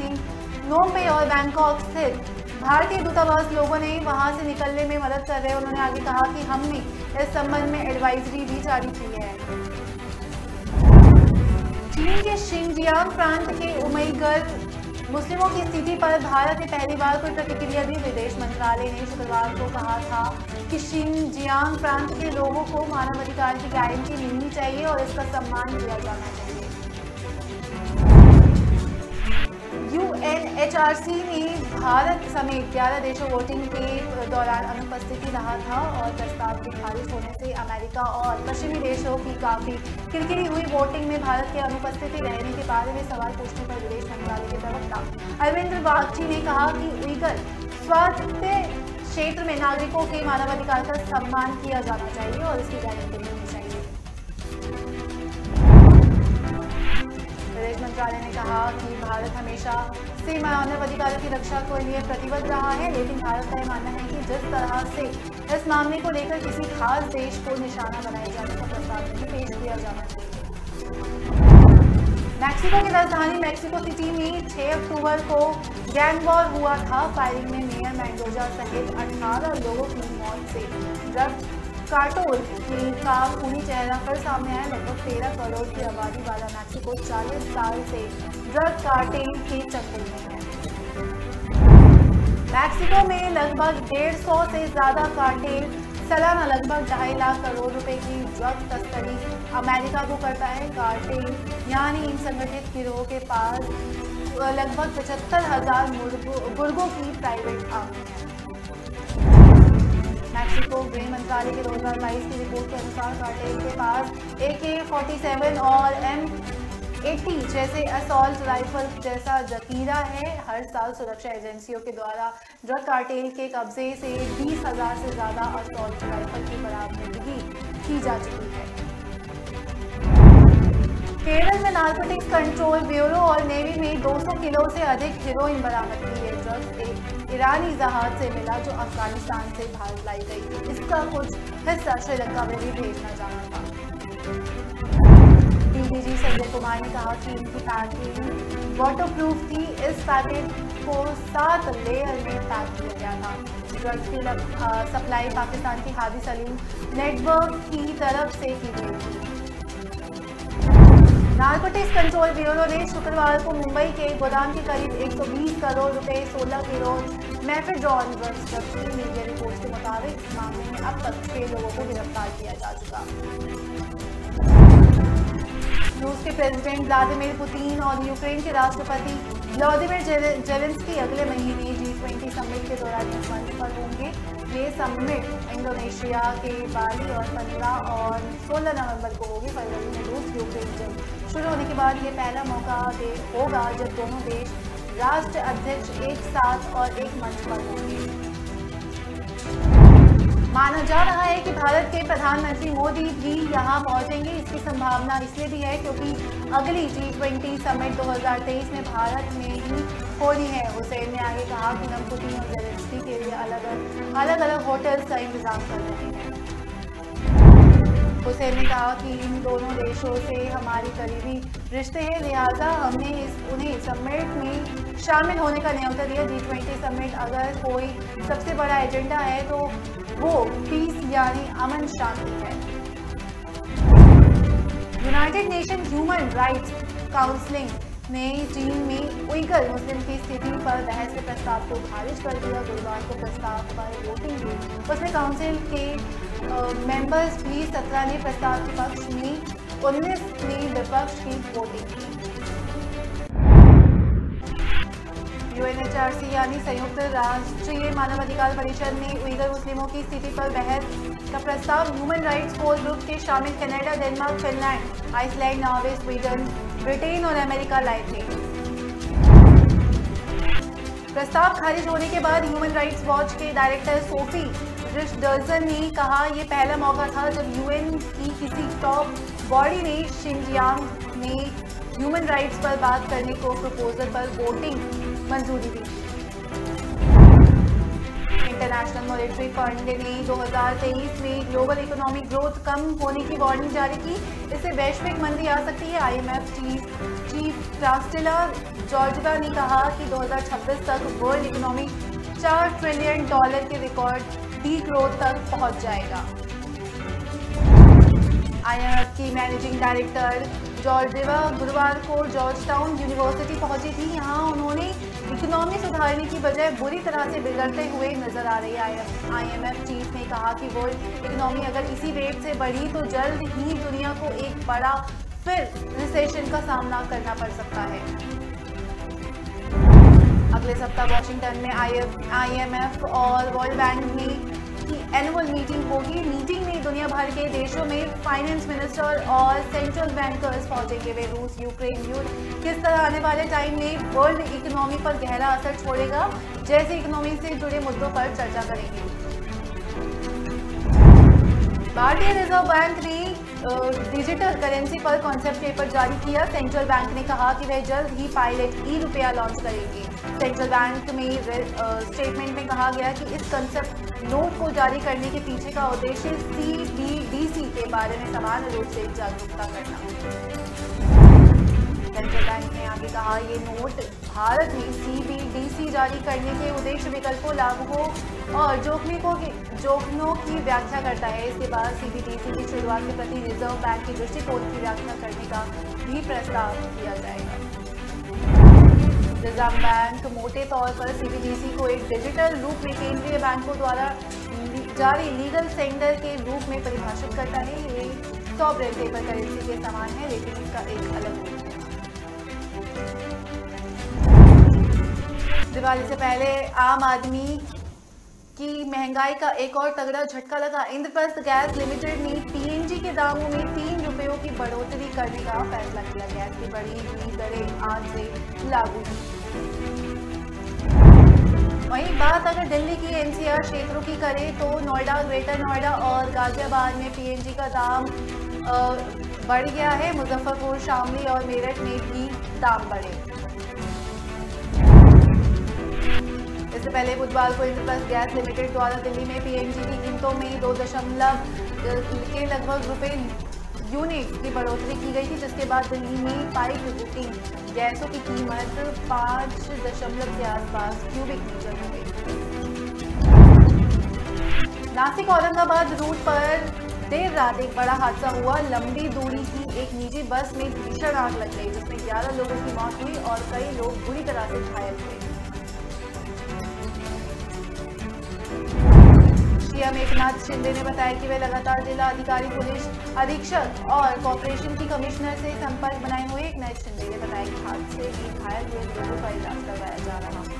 नोम्पे और बैंकॉक स्थित भारतीय दूतावास लोगों ने वहां से निकलने में मदद कर रहे। उन्होंने आगे कहा कि हमने इस संबंध में एडवाइजरी भी जारी की है। चीन के शिनजियांग प्रांत के उमईगर मुस्लिमों की स्थिति पर भारत ने पहली बार कोई प्रतिक्रिया दी। विदेश मंत्रालय ने शुक्रवार को कहा था कि शिनजियांग प्रांत के लोगों को मानवाधिकार की गारंटी मिलनी चाहिए और इसका सम्मान किया जाना चाहिए। UNHRC ने भारत समेत 11 देशों वोटिंग के दौरान अनुपस्थिति रहा था और प्रस्ताव के खारिज होने से अमेरिका और पश्चिमी देशों की काफी किरकिरी हुई। वोटिंग में भारत के अनुपस्थिति रहने के बारे में सवाल पूछने पर विदेश मंत्रालय के प्रवक्ता अरविंद बागची ने कहा कि उइगर स्वायत्त क्षेत्र में नागरिकों के मानवाधिकार का सम्मान किया जाना चाहिए और इसकी गारंटी मिलनी चाहिए। विदेश मंत्रालय ने कहा कि भारत हमेशा से मानवाधिकारों की रक्षा के लिए प्रतिबद्ध रहा है, लेकिन भारत का यह मानना है कि जिस तरह से इस मामले को लेकर किसी खास देश को निशाना बनाए जाने का प्रस्ताव नहीं पेश किया जाना चाहिए। मैक्सिको की राजधानी मैक्सिको सिटी में 6 अक्टूबर को गैंग वॉर हुआ था। फायरिंग में मेयर मेंडोजा सहित 18 लोगों की मौत से ड्रग कार्टेल का खूनी चेहरा फिर सामने आया। लगभग 13 करोड़ की आबादी वाला मैक्सिको 40 साल से ड्रग कार्टेल के चक्कर में है। मैक्सिको में लगभग 150 से ज्यादा कार्टेल सालाना लगभग 2.5 लाख करोड़ रुपए की ड्रग तस्करी अमेरिका को करता है। कार्टेल यानी इन संगठित गिरोह के पास लगभग 75,000 गुर्गों की प्राइवेट आर्मी है। मैक्सिको गृह मंत्रालय के 2022 की रिपोर्ट के अनुसार कार्टेल के पास AK-47 और M80 जैसे असॉल्ट राइफल जैसा जखीरा है। हर साल सुरक्षा एजेंसियों के द्वारा ड्रग कार्टेल के कब्जे से 20,000 से ज्यादा असॉल्ट राइफल की बरामदगी की जा चुकी है। केरल में नारकोटिक्स कंट्रोल ब्यूरो और नेवी में 200 किलो से अधिक हेरोइन बरामद की है। ड्रग्स एक ईरानी जहाज से मिला जो अफगानिस्तान से भारत लाई गई थी। इसका कुछ हिस्सा श्रीलंका में भी भेजना जाना था। DDG संजय कुमार ने कहा कि इनकी पैकिंग वाटरप्रूफ थी। इस पैकेट को 7 लेयर में पैक किया गया था। ड्रग्स की सप्लाई पाकिस्तान की हादी सलीम नेटवर्क की तरफ से की गई थी। नारकोटिक्स कंट्रोल ब्यूरो ने शुक्रवार को मुंबई के गोदाम के करीब 120 करोड़ रुपए 16 किलो मेफेड्रॉन ड्रग्स जब्त की। मीडिया रिपोर्ट के मुताबिक इस मामले में अब तक 6 लोगों को गिरफ्तार किया जा चुका। रूस के प्रेसिडेंट व्लादिमीर पुतिन और यूक्रेन के राष्ट्रपति व्लादिमीर जेलेंस्की अगले महीने G20 समिट के दौरान इस मंच पर होंगे। ये समिट इंडोनेशिया के बाली और 15 और 16 नवंबर को होगी। फरवरी में रूस यूक्रेन जंग शुरू होने के बाद ये पहला मौका होगा जब दोनों देश राष्ट्र अध्यक्ष एक साथ और एक मंच पर होंगे। माना जा रहा है कि भारत के प्रधानमंत्री मोदी भी यहां पहुंचेंगे। इसकी संभावना इसलिए भी है क्योंकि अगली G20 समिट 2023 में भारत में ही होनी है। हुसैन ने आगे कहा कि हम पुतिन और जेलेंस्की के लिए अलग अलग होटल्स का इंतजाम कर रहे हैं। हुसैन ने कहा कि इन दोनों देशों से हमारी करीबी रिश्ते हैं, लिहाजा हमने उन्हें समिट में शामिल होने का न्योता दिया। G20 समिट अगर कोई सबसे बड़ा एजेंडा है तो वो पीस यानी अमन शांति है। United nation human rights council ने चीन में उइगर मुस्लिम की स्थिति पर बहस के प्रस्ताव को खारिज कर दिया। गुरुवार को प्रस्ताव पर वोटिंग हुई। उसमें काउंसिल के मेंबर्स भी 17 ने प्रस्ताव के पक्ष में, 19 ने विपक्ष की वोटिंग की। UNHRC यानी संयुक्त राष्ट्रीय मानवाधिकार परिषद ने उइगर मुस्लिमों की स्थिति पर बहस का प्रस्ताव ह्यूमन राइट्स कोर ग्रुप के शामिल Canada, Denmark, Finland, Iceland, Norway, Sweden, Britain और अमेरिका लाए थे। प्रस्ताव खारिज होने के बाद ह्यूमन राइट्स वॉच के डायरेक्टर सोफी रिचर्डसन ने कहा, यह पहला मौका था जब UN की किसी टॉप बॉडी ने शिनजियांग में ह्यूमन राइट्स पर बात करने को प्रपोजल पर वोटिंग मंजूरी दी। इंटरनेशनल मॉनेटरी फंड ने 2023 में ग्लोबल इकोनॉमिक ग्रोथ कम होने की वार्निंग जारी की। इससे वैश्विक मंदी आ सकती है। IMF चीफ चांसलर जॉर्जिया ने कहा कि 2026 तक वर्ल्ड इकोनॉमी $4 ट्रिलियन के रिकॉर्ड डी ग्रोथ तक पहुंच जाएगा। IMF की मैनेजिंग डायरेक्टर जॉर्जिया गुरुवार को जॉर्जटाउन यूनिवर्सिटी पहुंची थी। यहां उन्होंने इकोनॉमी सुधारने की बजाय बुरी तरह से बिगड़ते हुए नजर आ रही है। IMF चीफ ने कहा कि वर्ल्ड इकोनॉमी अगर इसी रेट से बढ़ी तो जल्द ही दुनिया को एक बड़ा फिर रिसेशन का सामना करना पड़ सकता है। अगले सप्ताह वॉशिंगटन में IMF और वर्ल्ड बैंक की एनुअल मीटिंग होगी। मीटिंग में दुनिया भर के देशों में फाइनेंस मिनिस्टर और सेंट्रल बैंकर्स पहुंचेंगे। वे रूस यूक्रेन युद्ध किस तरह आने वाले टाइम में वर्ल्ड इकोनॉमी पर गहरा असर छोड़ेगा जैसे इकोनॉमी से जुड़े मुद्दों पर चर्चा करेंगे। भारतीय रिजर्व बैंक ने डिजिटल करेंसी पर कॉन्सेप्ट पेपर जारी किया। सेंट्रल बैंक ने कहा कि वह जल्द ही पायलट ₹रुपया लॉन्च करेंगे। सेंट्रल बैंक में स्टेटमेंट में कहा गया कि इस कॉन्सेप्ट नोट को जारी करने के पीछे का उद्देश्य CBDC के बारे में समान रूप से जागरूकता करना। सेंट्रल बैंक ने आगे कहा ये नोट भारत में CBDC जारी करने के उद्देश्य विकल्पों लाभों और जोखिमों की व्याख्या करता है। इसके बाद CBDC की शुरुआत के प्रति रिजर्व बैंक की दृष्टिकोण की व्याख्या करने का भी प्रस्ताव किया जाएगा। रिजर्व बैंक मोटे तौर पर CBDC को एक डिजिटल रूप में केंद्रीय बैंकों द्वारा जारी लीगल टेंडर के रूप में परिभाषित करता है। ये सॉवरेन पेपर करेंसी के समान है लेकिन इसका एक अलग रूप है। दिवाली से पहले आम आदमी की महंगाई का एक और तगड़ा झटका लगा। इंद्रप्रस्थ गैस लिमिटेड ने PNG के दामों में ₹3 की बढ़ोतरी करने का फैसला किया। गैस की बढ़ी हुई दरें आज से लागू हुई। वहीं बात अगर दिल्ली की NCR क्षेत्रों की करें तो नोएडा, ग्रेटर नोएडा और गाजियाबाद में PNG का दाम बढ़ गया है। मुजफ्फरपुर, शामली और मेरठ में भी दाम बढ़े। इससे पहले बुधवार को इंद्रप्रस्थ गैस लिमिटेड द्वारा दिल्ली में PNG की कीमतों में 2 दशमलव के लगभग रुपए यूनिट की बढ़ोतरी की गई थी, जिसके बाद दिल्ली में पाइप बुकिंग गैसों की कीमत 5 के आसपास क्यूबिक मीटर हो गई। नासिक औरंगाबाद रूट पर देर रात एक बड़ा हादसा हुआ। लंबी दूरी की एक निजी बस में भीषण आग लग गई जिसमें 11 लोगों की मौत हुई और कई लोग बुरी तरह से घायल हुए। सीएम एकनाथ शिंदे ने बताया कि वे लगातार जिला अधिकारी, पुलिस अधीक्षक और कॉर्पोरेशन की कमिश्नर से संपर्क बनाए हुए। एकनाथ शिंदे ने बताया कि हादसे में घायल हुए लोगों का इलाज करवाया जा रहा है।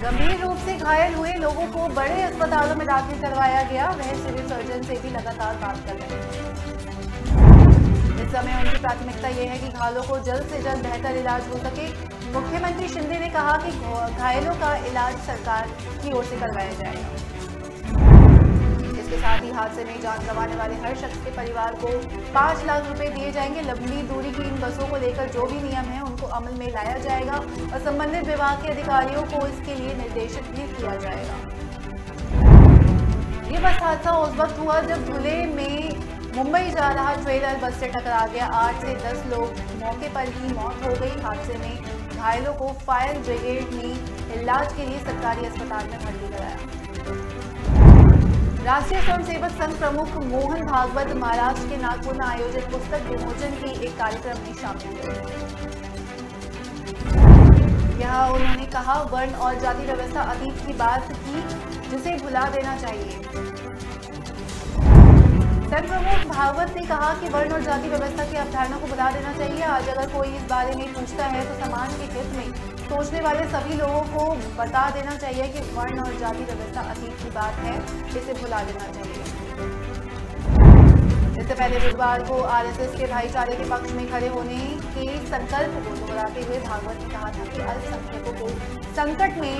गंभीर रूप से घायल हुए लोगों को बड़े अस्पतालों में दाखिल करवाया गया। वह सिविल सर्जन से भी लगातार बात कर रहे हैं। इस समय उनकी प्राथमिकता यह है कि घायलों को जल्द से जल्द बेहतर इलाज हो सके। मुख्यमंत्री शिंदे ने कहा कि घायलों का इलाज सरकार की ओर से करवाया जाएगा। इसके साथ ही हादसे में जान गंवाने वाले हर शख्स के परिवार को 5 लाख रुपए दिए जाएंगे। लंबी दूरी की इन बसों को लेकर जो भी नियम है उनको अमल में लाया जाएगा और संबंधित विभाग के अधिकारियों को इसके लिए निर्देशित भी किया जाएगा। ये बस हादसा उस वक्त हुआ जब धुले में मुंबई जा रहा ट्रेलर बस से टकरा गया। 8 से 10 लोग मौके पर ही मौत हो गई। हादसे में घायलों को फायर ब्रिगेड ने इलाज के लिए सरकारी अस्पताल में भर्ती कराया। राष्ट्रीय स्वयंसेवक संघ प्रमुख मोहन भागवत महाराष्ट्र के नागपुर में आयोजित पुस्तक विमोचन के एक कार्यक्रम में शामिल हुए। यहाँ उन्होंने कहा वर्ण और जाति व्यवस्था अतीत की बात की जिसे भुला देना चाहिए। संघ प्रमुख भागवत ने कहा कि वर्ण और जाति व्यवस्था की अवधारणा को भुला देना चाहिए। आज अगर कोई इस बारे में पूछता है तो समाज के हित में सोचने वाले सभी लोगों को बता देना चाहिए कि वर्ण और जाति व्यवस्था अतीत की बात है, इसे भुला देना चाहिए। इससे पहले बुधवार को RSS के भाईचारे के पक्ष में खड़े होने के संकल्प को दोहराते हुए भागवत ने कहा था कि अल्पसंख्यकों को संकट में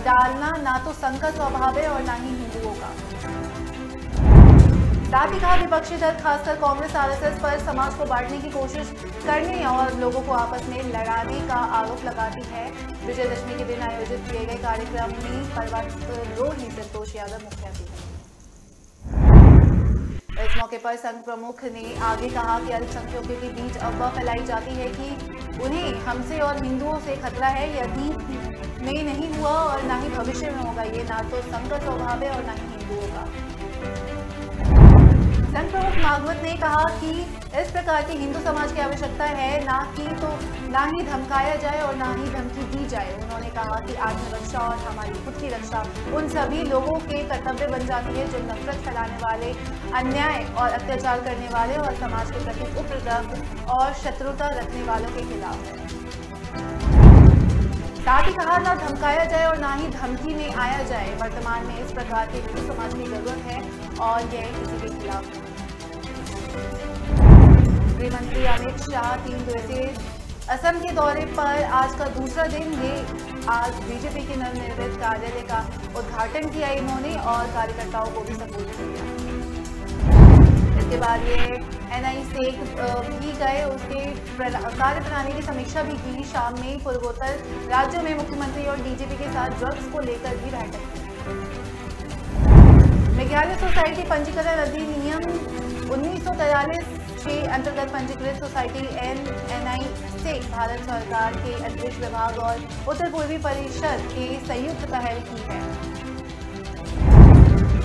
डालना ना तो संघ का स्वभाव है और ना ही हिंदुओं का। साथ ही कहा विपक्षी दल खासकर कांग्रेस RSS पर समाज को बांटने की कोशिश करने और लोगों को आपस में लड़ाने का आरोप लगाती है। विजयदशमी के दिन आयोजित किए गए कार्यक्रम में पर्वतारोही संतोष यादव मुख्य अतिथि। इस मौके पर संघ प्रमुख ने आगे कहा कि अल्पसंख्यकों के बीच अफवाह फैलाई जाती है कि उन्हें हमसे और हिंदुओं से खतरा है। यदि में नहीं हुआ और ना ही भविष्य में होगा। ये ना तो संघ का स्वभाव है और ना ही हिंदुओं का। संघ प्रमुख माघवत ने कहा कि इस प्रकार की हिंदू समाज की आवश्यकता है, ना ही धमकाया जाए और ना ही धमकी दी जाए। उन्होंने कहा कि आत्मरक्षा और हमारी खुद की रक्षा उन सभी लोगों के कर्तव्य बन जाती है जो नफरत फैलाने वाले, अन्याय और अत्याचार करने वाले और समाज के प्रति उपद्रव और शत्रुता रखने वालों के खिलाफ है। साथ ही कहा, ना धमकाया जाए और ना ही धमकी में आया जाए। वर्तमान में इस प्रकार के हिंदू समाज की जरूरत है और यह किसी के खिलाफ है। गृह मंत्री अमित शाह 3 दिवसीय असम के दौरे पर आज का दूसरा दिन। आज बीजेपी के नवनिर्मित कार्यालय का उद्घाटन किया इन्होंने और कार्यकर्ताओं को भी संबोधित किया। इसके बाद ये NI सेक भी गए, उसके कार्य प्रणाली की समीक्षा भी की। शाम में पूर्वोत्तर राज्यों में मुख्यमंत्री और DGP के साथ ड्रग्स को लेकर भी बैठक की। मेघालय सोसाइटी पंजीकरण अधिनियम 1943 के अंतर्गत पंजीकृत सोसाइटी NI सेक भारत सरकार के अंतरिक्ष विभाग और उत्तर पूर्वी परिषद के संयुक्त पहल की है।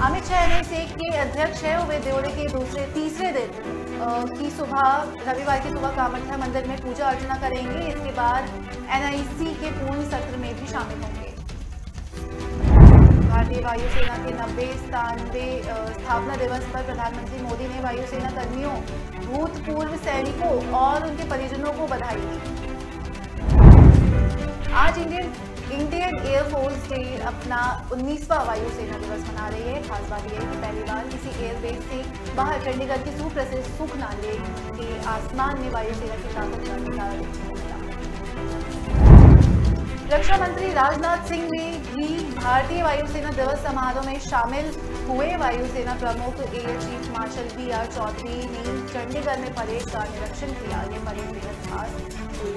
अमित शाह NI सेक के अध्यक्ष है। वे दौरे के तीसरे दिन की सुबह रविवार की सुबह कामाख्या मंदिर में पूजा अर्चना करेंगे। इसके बाद NIC के पूर्ण सत्र में भी शामिल होंगे। भारतीय वायुसेना के 90 स्थापना दिवस पर प्रधानमंत्री मोदी ने वायुसेना कर्मियों, भूतपूर्व सैनिकों और उनके परिजनों को बधाई दी। आज इंडियन एयरफोर्स डे अपना 19वां वायुसेना दिवस मना रही है। खास बात यह है कि पहली बार किसी एयरबेस से बाहर चंडीगढ़ की सुप्रसिद्ध सुखनाले के आसमान में वायुसेना की ताकत का नजारा। रक्षा मंत्री राजनाथ सिंह ने भी भारतीय वायुसेना दिवस समारोह में शामिल हुए। वायुसेना प्रमुख air chief marshal BR Chaudhary ने चंडीगढ़ में परेड का निरीक्षण किया। ये परेड बेहद खास हुई।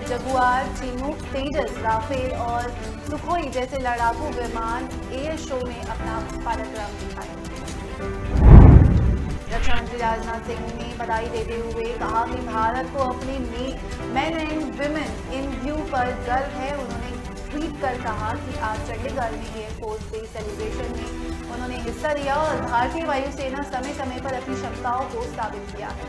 जगुआर, चिनूक, तेजस, राफेल और सुखोई जैसे लड़ाकू विमान एयर शो में अपना पराक्रम दिखाए। रक्षा मंत्री राजनाथ सिंह ने बधाई देते हुए कहा कि भारत को अपने main and women in view पर गर्व है। उन्होंने ट्वीट कर कहा कि आज चंडीगढ़ में एयरफोर्स डे सेलिब्रेशन में उन्होंने हिस्सा लिया और भारतीय वायुसेना समय समय पर अपनी क्षमताओं को साबित किया है।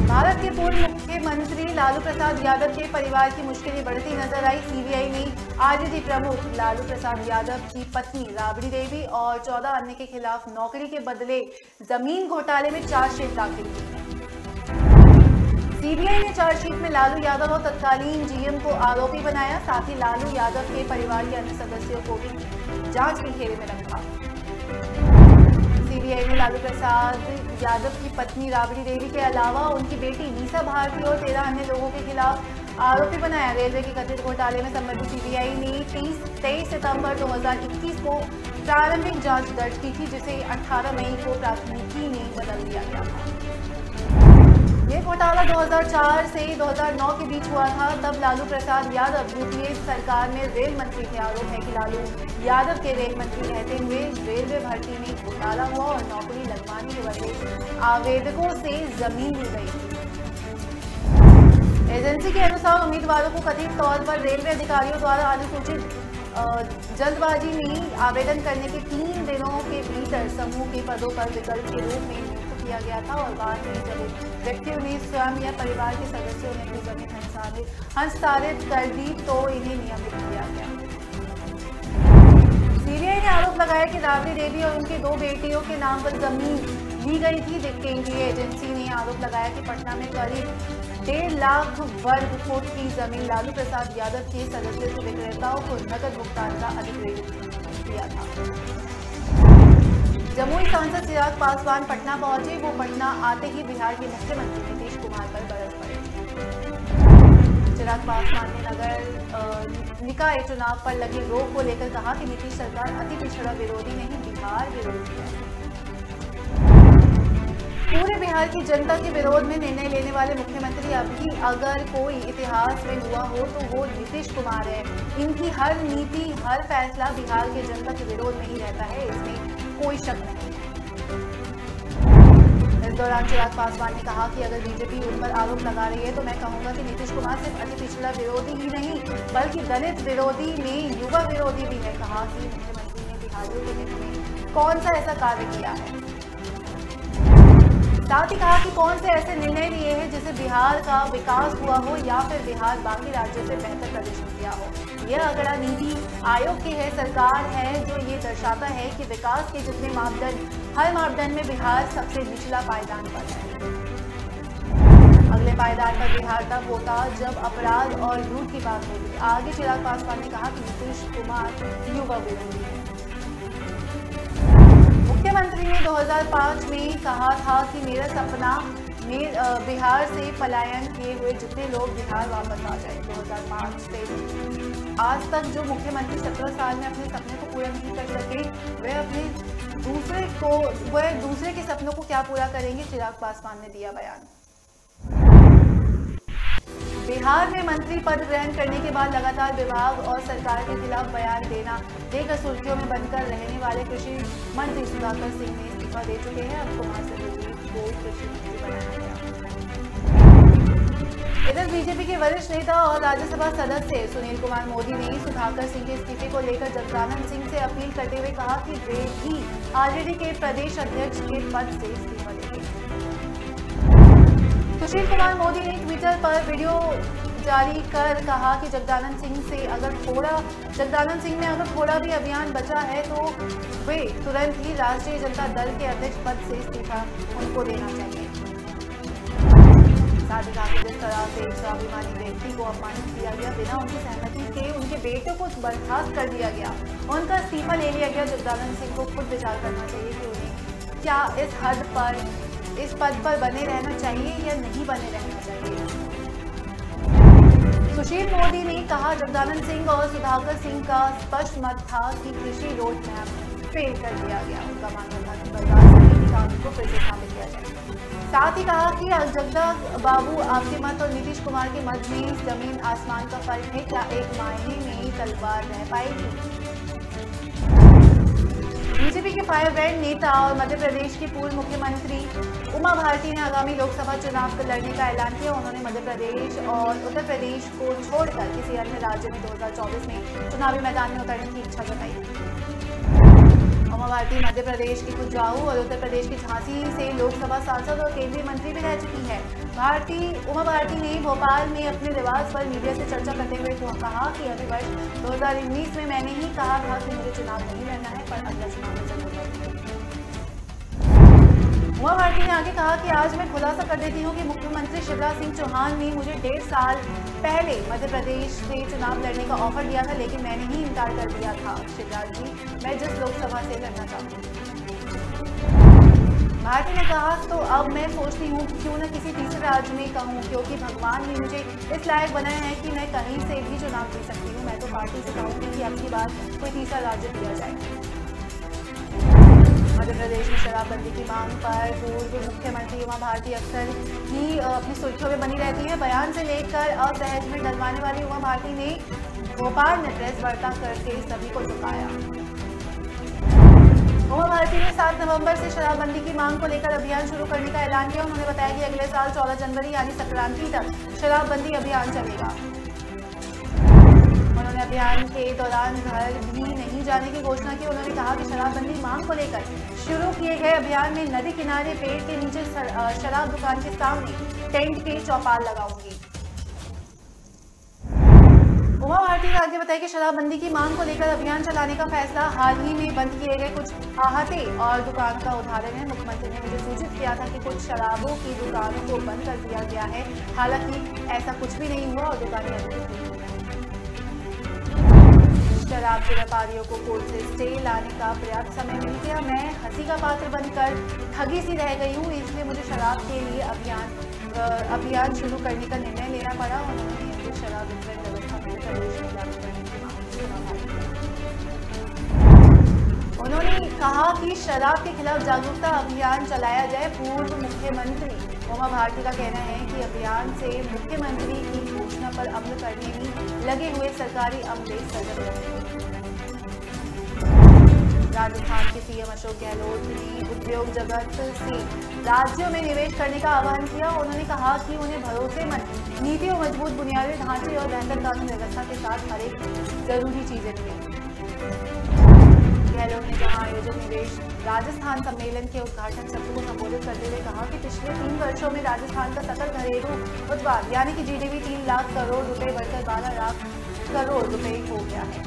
भारत के पूर्व मुख्यमंत्री लालू प्रसाद यादव के परिवार की मुश्किलें बढ़ती नजर आई। CBI ने आरजेडी प्रमुख लालू प्रसाद यादव की पत्नी राबड़ी देवी और 14 अन्य के खिलाफ नौकरी के बदले जमीन घोटाले में चार्जशीट दाखिल की। CBI ने चार्जशीट में लालू यादव और तत्कालीन GM को आरोपी बनाया। साथ ही लालू यादव के परिवार के अन्य सदस्यों को भी जांच के घेरे में रखा। CBI ने लालू प्रसाद यादव की पत्नी राबड़ी देवी के अलावा उनकी बेटी नीसा भारती और 13 अन्य लोगों के खिलाफ आरोपी बनाया। रेलवे के कथित घोटाले में संबंधित CBI ने 23 सितंबर 2021 को प्रारंभिक जांच दर्ज की थी, जिसे 18 मई को प्राथमिकी में बदल दिया गया था। यह घोटाला 2004 से 2009 के बीच हुआ था। तब लालू प्रसाद यादव UPA सरकार में रेल मंत्री थे। आरोप है कि लालू यादव के रेल मंत्री रहते हुए रेलवे भर्ती में घोटाला हुआ और नौकरी लगवाने के बदले आवेदकों से जमीन ली गई थी। एजेंसी के अनुसार उम्मीदवारों को कथित तौर पर रेलवे अधिकारियों द्वारा अनुसूचित जल्दबाजी में आवेदन करने के 3 दिनों के भीतर समूह के पदों पर विकल्प के रूप में नियुक्त किया गया था और बाद में जब व्यक्तियों ने स्वयं या परिवार के सदस्यों ने अपनी जमीन हस्तांतरित कर दी तो इन्हें नियमित किया गया। CBI ने आरोप लगाया कि राबड़ी देवी और उनकी 2 बेटियों के नाम पर जमीन ली गई थी। केंद्रीय एजेंसी ने आरोप लगाया कि पटना में करीब 1.5 लाख वर्ग फुट की जमीन लालू प्रसाद यादव के सदस्यों के विक्रेताओं को नकद भुगतान का अधिकृत किया था। जमुई सांसद चिराग पासवान पटना पहुंचे। वो पटना आते ही बिहार के मुख्यमंत्री नीतीश कुमार पर बरस पड़े। चिराग पासवान ने नगर निकाय चुनाव पर लगी रोक को लेकर कहा कि नीतीश सरकार अति पिछड़ा विरोधी नहीं, बिहार विरोधी है। पूरे बिहार की जनता के विरोध में निर्णय लेने वाले मुख्यमंत्री अभी अगर कोई इतिहास में हुआ हो तो वो नीतीश कुमार है। इनकी हर नीति, हर फैसला बिहार के जनता के विरोध में ही रहता है, इसमें कोई शक नहीं है। इस दौरान चिराग पासवान ने कहा कि अगर बीजेपी उन पर आरोप लगा रही है तो मैं कहूंगा कि नीतीश कुमार सिर्फ अति पिछड़ा विरोधी ही नहीं बल्कि दलित विरोधी में युवा विरोधी भी है। कहा कि मुख्यमंत्री ने बिहारियों के हित में कौन सा ऐसा कार्य किया है। साथ ही कहा कि कौन से ऐसे निर्णय लिए हैं जिससे बिहार का विकास हुआ हो या फिर बिहार बाकी राज्यों से बेहतर प्रदर्शन किया हो। यह आंकड़ा नीति आयोग की है सरकार है जो ये दर्शाता है कि विकास के जितने मापदंड हर मापदंड में बिहार सबसे निचला पायदान पर है। अगले पायदान पर बिहार तब होता जब अपराध और लूट की बात होगी। आगे चिराग पासवान ने कहा कि नीतीश कुमार युवा विरोधी है। मुख्यमंत्री ने 2005 में कहा था कि मेरा सपना बिहार से पलायन किए हुए जितने लोग बिहार वापस आ जाए। 2005 से आज तक जो मुख्यमंत्री 17 साल में अपने सपने को पूरा नहीं कर सके वह दूसरे के सपनों को क्या पूरा करेंगे। चिराग पासवान ने दिया बयान। बिहार में मंत्री पद ग्रहण करने के बाद लगातार विभाग और सरकार के खिलाफ बयान देकर सुर्खियों में बनकर रहने वाले कृषि मंत्री सुधाकर सिंह ने इस्तीफा दे चुके हैं। अब कुमार सर्वोदय को कृषि मंत्री बनाया गया। इधर बीजेपी के वरिष्ठ नेता और राज्यसभा सदस्य सुनील कुमार मोदी ने सुधाकर सिंह के इस्तीफे को लेकर जगदानंद सिंह से अपील करते हुए कहा कि वे भी आरजेडी के प्रदेश अध्यक्ष के पद से इस्तीफा देंगे। सुशील कुमार मोदी ने ट्विटर पर वीडियो जारी कर कहा कि जगदानंद सिंह ने अगर थोड़ा भी अभियान बचा है तो वे तुरंत ही राष्ट्रीय जनता दल के अध्यक्ष पद से इस्तीफा उनको देना चाहिए। साथ ही कहा कि जिस तरह से एक स्वाभिमानी व्यक्ति को अपमानित किया गया, बिना उनकी सहमति के उनके बेटे को बर्खास्त कर दिया गया, उनका इस्तीफा ले लिया गया। जगदानंद सिंह को खुद विचार करना चाहिए कि उन्हें क्या इस पद पर बने रहना चाहिए या नहीं बने रहना चाहिए। सुशील मोदी ने कहा जगदानंद सिंह और सुधाकर सिंह का स्पष्ट मत था कि कृषि रोड मैप फेल कर दिया गया। उनका मानना था कि बर्दाश्त नहीं कानून को फिर से स्थापित किया जाए। साथ ही कहा कि जगदा बाबू आपके मत और नीतीश कुमार के मत में जमीन आसमान का फर्क है। क्या एक मायने में तलवार रह पाएगी। बीजेपी के फायरब्रांड नेता और मध्य प्रदेश की पूर्व मुख्यमंत्री उमा भारती ने आगामी लोकसभा चुनाव को लड़ने का ऐलान किया। उन्होंने मध्य प्रदेश और उत्तर प्रदेश को छोड़कर किसी अन्य राज्य में 2024 में चुनावी मैदान में उतरने की इच्छा जताई। उमा भारती मध्य प्रदेश की कुजाऊ और उत्तर प्रदेश की झांसी से लोकसभा सांसद और केंद्रीय मंत्री भी रह चुकी है। उमा भारती ने भोपाल में अपने निवास पर मीडिया से चर्चा करते हुए कहा कि अभी वर्ष 2019 में मैंने ही कहा था कि मुझे चुनाव नहीं लड़ना है, पर अगला चुनाव में जरूर लड़ूंगी। उमा भारती ने आगे कहा कि आज मैं खुलासा कर देती हूं कि मुख्यमंत्री शिवराज सिंह चौहान ने मुझे 1.5 साल पहले मध्य प्रदेश से चुनाव लड़ने का ऑफर दिया था, लेकिन मैंने ही इनकार कर दिया था। शिवराज जी, मैं जिस लोकसभा से लड़ना चाहती हूँ। भारती ने कहा तो अब मैं सोचती हूँ क्यों न किसी तीसरे राज्य में कहूँ, क्योंकि भगवान ने मुझे इस लायक बनाया है कि मैं कहीं से भी चुनाव जीत सकती हूँ। मैं तो पार्टी से कहूँगी कि अब की बार कोई तीसरा राज्य दिया जाए। मध्य प्रदेश में शराबबंदी की मांग पर पूर्व मुख्यमंत्री उमा भारती अक्सर ही अपनी सुर्खियों में बनी रहती है। बयान से लेकर असहज में डलवाने वाली उमा भारती ने भोपाल में प्रेस वार्ता करके सभी को चुकाया। उमा भारती ने 7 नवंबर से शराबबंदी की मांग को लेकर अभियान शुरू करने का ऐलान किया। उन्होंने बताया कि अगले साल 14 जनवरी यानी संक्रांति तक शराबबंदी अभियान चलेगा। उन्होंने अभियान के दौरान घर भी नहीं जाने की घोषणा की। उन्होंने कहा कि शराबबंदी मांग को लेकर शुरू किए गए अभियान में नदी किनारे पेड़ के नीचे शराब दुकान के सामने टेंट के चौपाल लगाऊंगी। उमा भारती ने आगे बताया कि शराबबंदी की मांग को लेकर अभियान चलाने का फैसला हाल ही में बंद किए गए कुछ आहते और दुकान का उदाहरण है। मुख्यमंत्री ने मुझे सूचित किया था कि कुछ शराबों की दुकानों को बंद कर दिया गया है, हालांकि ऐसा कुछ भी नहीं हुआ और दुकानें अभी खुली हुई हैं। शराब के व्यापारियों को कोर्ट से स्टे लाने का पर्याप्त समय मिल गया। मैं हंसी का पात्र बनकर ठगी सी रह गई हूँ, इसलिए मुझे शराब के लिए अभियान शुरू करने का निर्णय लेना पड़ा। उन्होंने शराब वितरण व्यवस्था पूरे प्रदेश में लागू करने की मांग की। उन्होंने कहा कि शराब के खिलाफ जागरूकता अभियान चलाया जाए। पूर्व मुख्यमंत्री उमा भारती का कहना है कि अभियान से मुख्यमंत्री की घोषणा पर अमल करने में लगे हुए सरकारी अमले सरगर्म रहेंगे। राजस्थान के सीएम अशोक गहलोत ने उद्योग जगत से राज्यों में निवेश करने का आह्वान किया। उन्होंने कहा कि उन्हें भरोसेमंद नीति और मजबूत बुनियादी ढांचे और बेहतर कानून व्यवस्था के साथ हर एक जरूरी चीजें मिलेंगी। गहलोत ने जहां आयोजित निवेश राजस्थान सम्मेलन के उद्घाटन सत्र को संबोधित करते हुए कहा कि पिछले 3 वर्षों में राजस्थान का सकल घरेलू उत्पाद यानी कि जीडीपी 3 लाख करोड़ रुपए बढ़कर 12 लाख करोड़ रुपए हो गया है।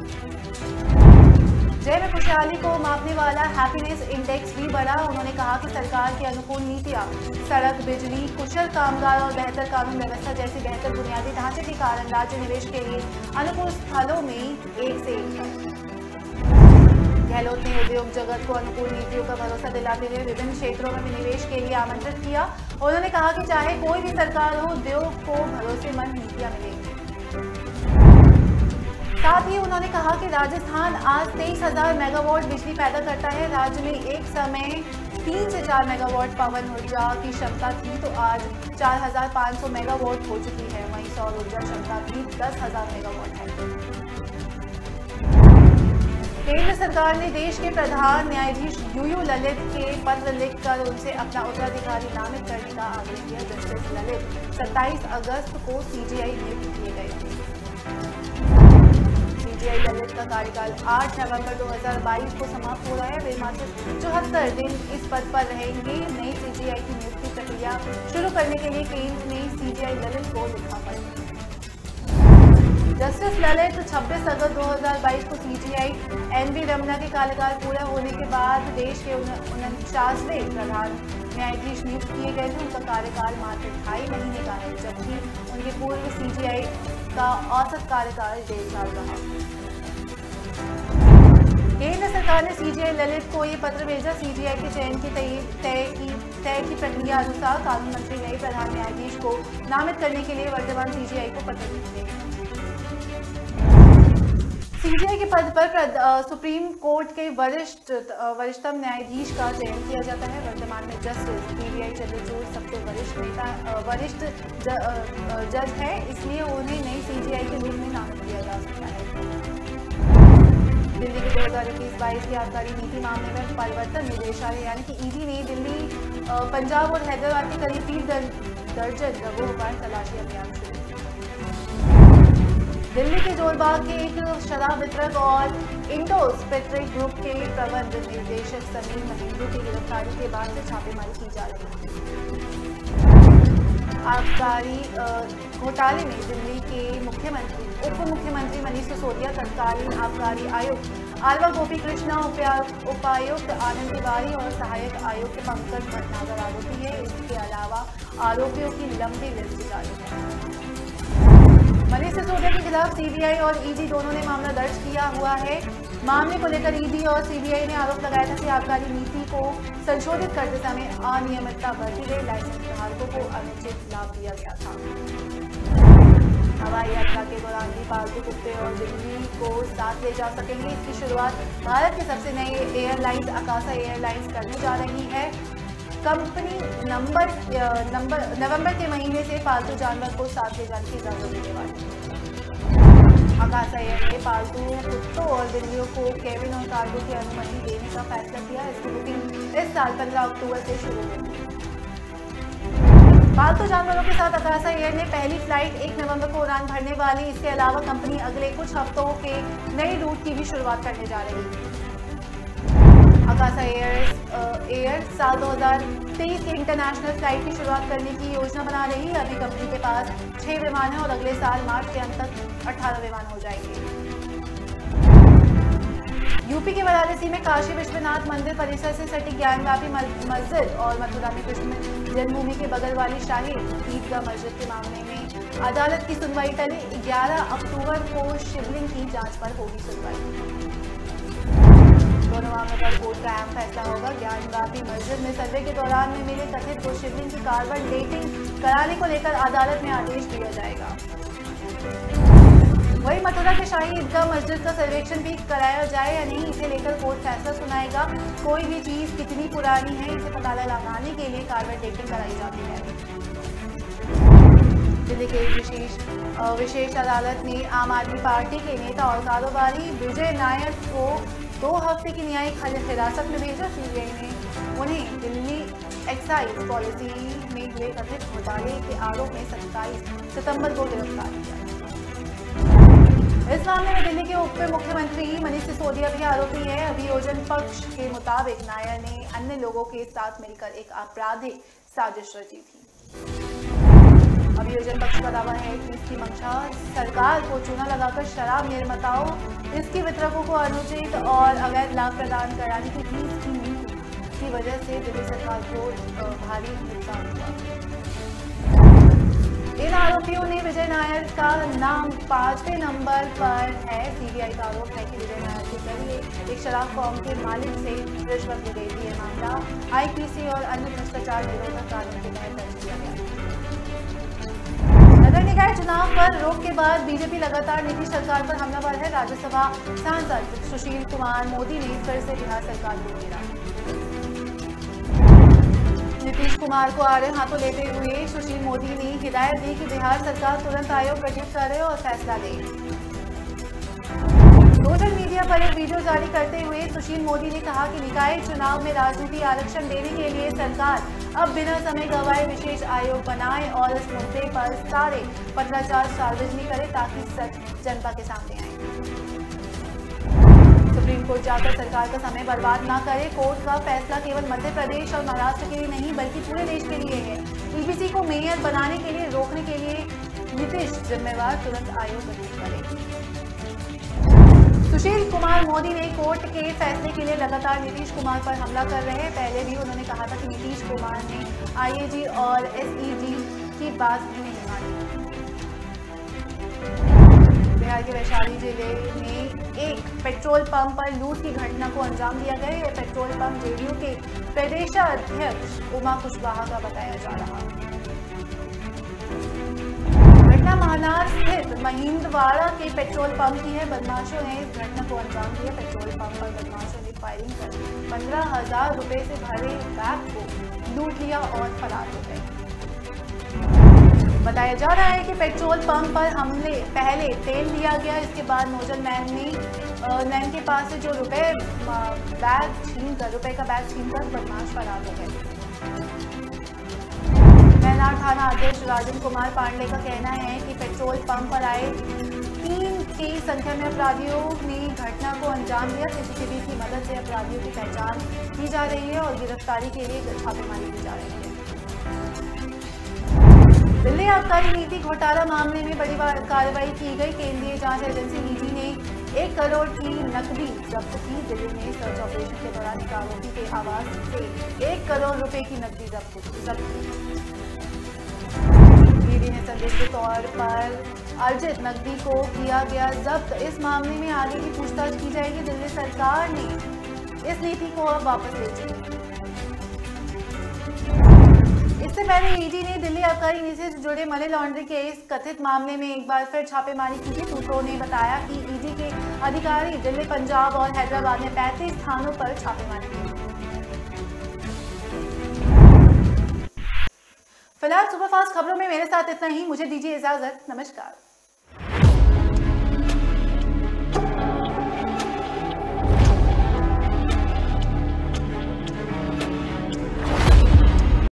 जय में खुशहाली को मापने वाला हैप्पीनेस इंडेक्स भी बढ़ा। उन्होंने कहा कि सरकार की अनुकूल नीतियां सड़क, बिजली, कुशल कामगार और बेहतर कानून व्यवस्था जैसी बेहतर बुनियादी ढांचे के कारण राज्य निवेश के लिए अनुकूल स्थलों में एक से एक है। गहलोत ने उद्योग जगत को अनुकूल नीतियों का भरोसा दिलाते हुए विभिन्न क्षेत्रों में निवेश के लिए आमंत्रित किया। उन्होंने कहा कि चाहे कोई भी सरकार हो, उद्योग को भरोसेमंद नीतियां मिलेंगी। साथ ही उन्होंने कहा कि राजस्थान आज 23,000 मेगावाट बिजली पैदा करता है। राज्य में एक समय 3 से 4 मेगावाट पवन ऊर्जा की क्षमता थी तो आज 4,500 मेगावाट हो चुकी है। वहीं सौर ऊर्जा क्षमता भी 10,000 मेगावाट है। केंद्र सरकार ने देश के प्रधान न्यायाधीश यूयू ललित के पत्र लिखकर उनसे अपना उत्तराधिकारी नामित करने का आदेश दिया। जस्टिस ललित 27 अगस्त को सीजीआई नियुक्त किए गए। सीजीआई ललित का कार्यकाल 8 नवंबर 2022 को समाप्त हो रहा है। वे मात्र 74 दिन इस पद पर रहेंगे। नई सीजीआई की नियुक्ति प्रक्रिया शुरू करने के लिए केंद्र ने सीजीआई ललित को लिखा पत्र। जस्टिस ललित 26 अगस्त 2022 को सीजीआई एनवी रमना के कार्यकाल पूरा होने के बाद देश के 49वें प्रधान न्यायाधीश नियुक्त किए गए थे। उनका कार्यकाल मात्र 2.5 महीने का है, जबकि उनके पूर्व सीजीआई का औसत कार्यकाल 1.5 साल रहा। केंद्र सरकार ने सीजीआई ललित को ये पत्र भेजा। सीजीआई के चयन की तय की प्रक्रिया अनुसार कानून मंत्री नए प्रधान न्यायाधीश को नामित करने के लिए वर्तमान सीजीआई को पत्र लिखेंगे। सीजीआई के पद पर सुप्रीम कोर्ट के वरिष्ठतम न्यायाधीश का चयन किया जाता है। वर्तमान में जस्टिस डीवाई चंद्रचूड़ सबसे वरिष्ठ जज है, इसलिए उन्हें नई सीजीआई के रूप में नामित किया जा सकता है। दिल्ली के 2021-22 की आबकारी नीति मामले में परिवर्तन निदेशालय यानी कि ईडी ने दिल्ली, पंजाब और हैदराबाद के करीब 3 दर्जन जगहों पर तलाशी अभियान शुरू किया। दिल्ली के जोरबाग के एक शराब वितरक और इंडो-पैसिफिक ग्रुप के प्रबंध निर्देशक समीर महेंद्रू की गिरफ्तारी के बाद से छापेमारी की जा रही है। आबकारी घोटाले में दिल्ली के उप मुख्यमंत्री मनीष सिसोदिया, तत्कालीन आबकारी आयुक्त आलवा गोपी कृष्णा, उपायुक्त आनंद तिवारी और सहायक आयुक्त पंकज भटनागर आरोपी है। इसके अलावा आरोपियों की लंबी लिस्ट जारी है। मनीष सिसोदिया के खिलाफ सीबीआई और ईडी दोनों ने मामला दर्ज किया हुआ है। मामले को लेकर ईडी और सीबीआई ने आरोप लगाया था कि आबकारी नीति को संशोधित करते समय अनियमितता बरती गई, लाइसेंस धारकों को अनुचित लाभ दिया गया था। हवाई यात्रा के दौरान भी पालतू कुत्ते और बिल्ली को साथ ले जा सकेंगे। इसकी शुरुआत भारत के सबसे नए एयरलाइंस आकाशा एयरलाइंस करने जा रही है। कंपनी नवंबर के महीने से पालतू जानवर को साथ ले जाने की इजाजत देने वाली है। आकाशा एयर ने पालतू कुत्तों और बिल्लियों को केबिन और कार्गो की अनुमति देने का फैसला किया। इसकी बुकिंग इस साल 15 अक्टूबर से शुरू होगी। पालतू जानवरों के साथ आकाशा एयर ने पहली फ्लाइट 1 नवंबर को उड़ान भरने वाली। इसके अलावा कंपनी अगले कुछ हफ्तों के नए रूट की भी शुरुआत करने जा रही है। आकाशा एयर साल 2023 के इंटरनेशनल फ्लाइट की शुरुआत करने की योजना बना रही है। अभी कंपनी के पास 6 विमान हैं और अगले साल मार्च के अंत तक 18 विमान हो जाएंगे। यूपी के वाराणसी में काशी विश्वनाथ मंदिर परिसर से सटी ज्ञानव्यापी मस्जिद और मथुरा में कृष्ण जन्मभूमि के बगल वाली शाही ईदगाह मस्जिद के मामले में अदालत की सुनवाई टली। 11 अक्टूबर को शिवलिंग की जांच पर होगी सुनवाई। दोनों मामलों पर कोर्ट का अहम फैसला होगा। ज्ञानव्यापी मस्जिद में सर्वे के दौरान में मिले कथित को शिवलिंग की कार्बन डेटिंग कराने को लेकर अदालत में आदेश दिया जाएगा। वही मथुरा के शाही ईदगाह मस्जिद का सर्वेक्षण भी कराया जाए या नहीं, इसे लेकर कोर्ट फैसला सुनाएगा। कोई भी चीज कितनी पुरानी है इसे पता लगाने के लिए कार्बन डेटिंग कराई जाती है। दिल्ली के विशेष अदालत ने आम आदमी पार्टी के नेता और कारोबारी विजय नायर को 2 हफ्ते की न्यायिक हिरासत में भेजा। सीबीआई ने उन्हें दिल्ली एक्साइज पॉलिसी में हुए कथित घोटाले के आरोप में 27 सितंबर को गिरफ्तार किया। इस मामले में दिल्ली के उप मुख्यमंत्री मनीष सिसोदिया भी आरोपी है। अभियोजन पक्ष के मुताबिक नायर ने अन्य लोगों के साथ मिलकर एक आपराधिक साजिश रची थी। अभियोजन पक्ष का दावा है कि इसकी मंशा सरकार को चूना लगाकर शराब निर्माताओं, इसके वितरकों को अनुचित और अवैध लाभ प्रदान कराने की थी। इसकी नीति की वजह से दिल्ली सरकार को भारी नुकसान हुआ। इन आरोपियों ने विजय नायर का नाम 5वें नंबर पर है। सीबीआई का आरोप है कि विजय नायर के जरिए एक शराब फर्म के मालिक से रिश्वत ली गई थी। यह मामला आईपीसी और अन्य भ्रष्टाचार निरोधक कानून के तहत दर्ज किया गया। नगर निकाय चुनाव पर रोक के बाद बीजेपी लगातार नीतीश सरकार पर हमलावर है। राज्यसभा सांसद सुशील कुमार मोदी ने फिर से बिहार सरकार को घेरा। नीतीश कुमार को आड़े हाथों लेते हुए सुशील मोदी ने हिदायत दी कि बिहार सरकार तुरंत आयोग गठित करे और फैसला दे। सोशल मीडिया पर एक वीडियो जारी करते हुए सुशील मोदी ने कहा कि निकाय चुनाव में राजनीति आरक्षण देने के लिए सरकार अब बिना समय गंवाए विशेष आयोग बनाए और इस मुद्दे पर सारे पत्राचार सार्वजनिक करे ताकि सच जनता के सामने आए। सुप्रीम कोर्ट जाकर सरकार का समय बर्बाद ना करे। कोर्ट का फैसला केवल मध्य प्रदेश और महाराष्ट्र के लिए नहीं बल्कि पूरे देश के लिए है। ईबीसी को मेयर बनाने के लिए रोकने के लिए नीतीश जिम्मेवार, तुरंत आयोग गठित करे। सुशील कुमार मोदी ने कोर्ट के फैसले के लिए लगातार नीतीश कुमार पर हमला कर रहे हैं। पहले भी उन्होंने कहा था कि नीतीश कुमार ने आईएजी और एसईजी की बात भी नहीं मानी। बिहार के वैशाली जिले में एक पेट्रोल पंप पर लूट की घटना को अंजाम दिया गया। यह पेट्रोल पंप जेडीयू के प्रदेशाध्यक्ष उमा कुशवाहा का बताया जा रहा है। घटना महानार स्थित महिंदवाड़ा के पेट्रोल पंप की है। बदमाशों ने इस घटना को अंजाम दिया। पेट्रोल पंप पर बदमाशों ने फायरिंग कर 15,000 रुपए से भरे बैग को लूट लिया और फरार हो गए। बताया जा रहा है कि पेट्रोल पंप पर हमले पहले तेल लिया गया, इसके बाद नोजल मैन के पास से जो रुपए का बैग छीनकर बदमाश फरार हो गए। मैनार थाना अध्यक्ष राजन कुमार पांडे का कहना है कि पेट्रोल पंप पर आए 3 की संख्या में अपराधियों ने घटना को अंजाम दिया। सीसीटीवी की मदद से अपराधियों की पहचान की जा रही है और गिरफ्तारी के लिए छापेमारी की जा रही है। दिल्ली आबकारी नीति घोटाला मामले में बड़ी कार्रवाई की गई। केंद्रीय जांच एजेंसी ईडी ने 1 करोड़ की नकदी जब्त की। दिल्ली में सर्च ऑपरेशन के दौरान एक आरोपी के आवास से 1 करोड़ रुपए की नकदी जब्त की। ईडी ने संदिग्ध के तौर पर अर्जित नकदी को किया गया जब्त। इस मामले में आगे की पूछताछ की जाएगी। दिल्ली सरकार ने इस नीति को अब वापस ले ली। इससे पहले ईडी ने दिल्ली आबकारी नीति से जुड़े मनी लॉन्ड्रिंग के इस कथित मामले में एक बार फिर छापेमारी की थी। सूत्रों ने बताया कि ईडी के अधिकारी दिल्ली, पंजाब और हैदराबाद में 35 स्थानों पर छापेमारी की। फिलहाल सुपरफास्ट खबरों में मेरे साथ इतना ही। मुझे दीजिए इजाजत। नमस्कार।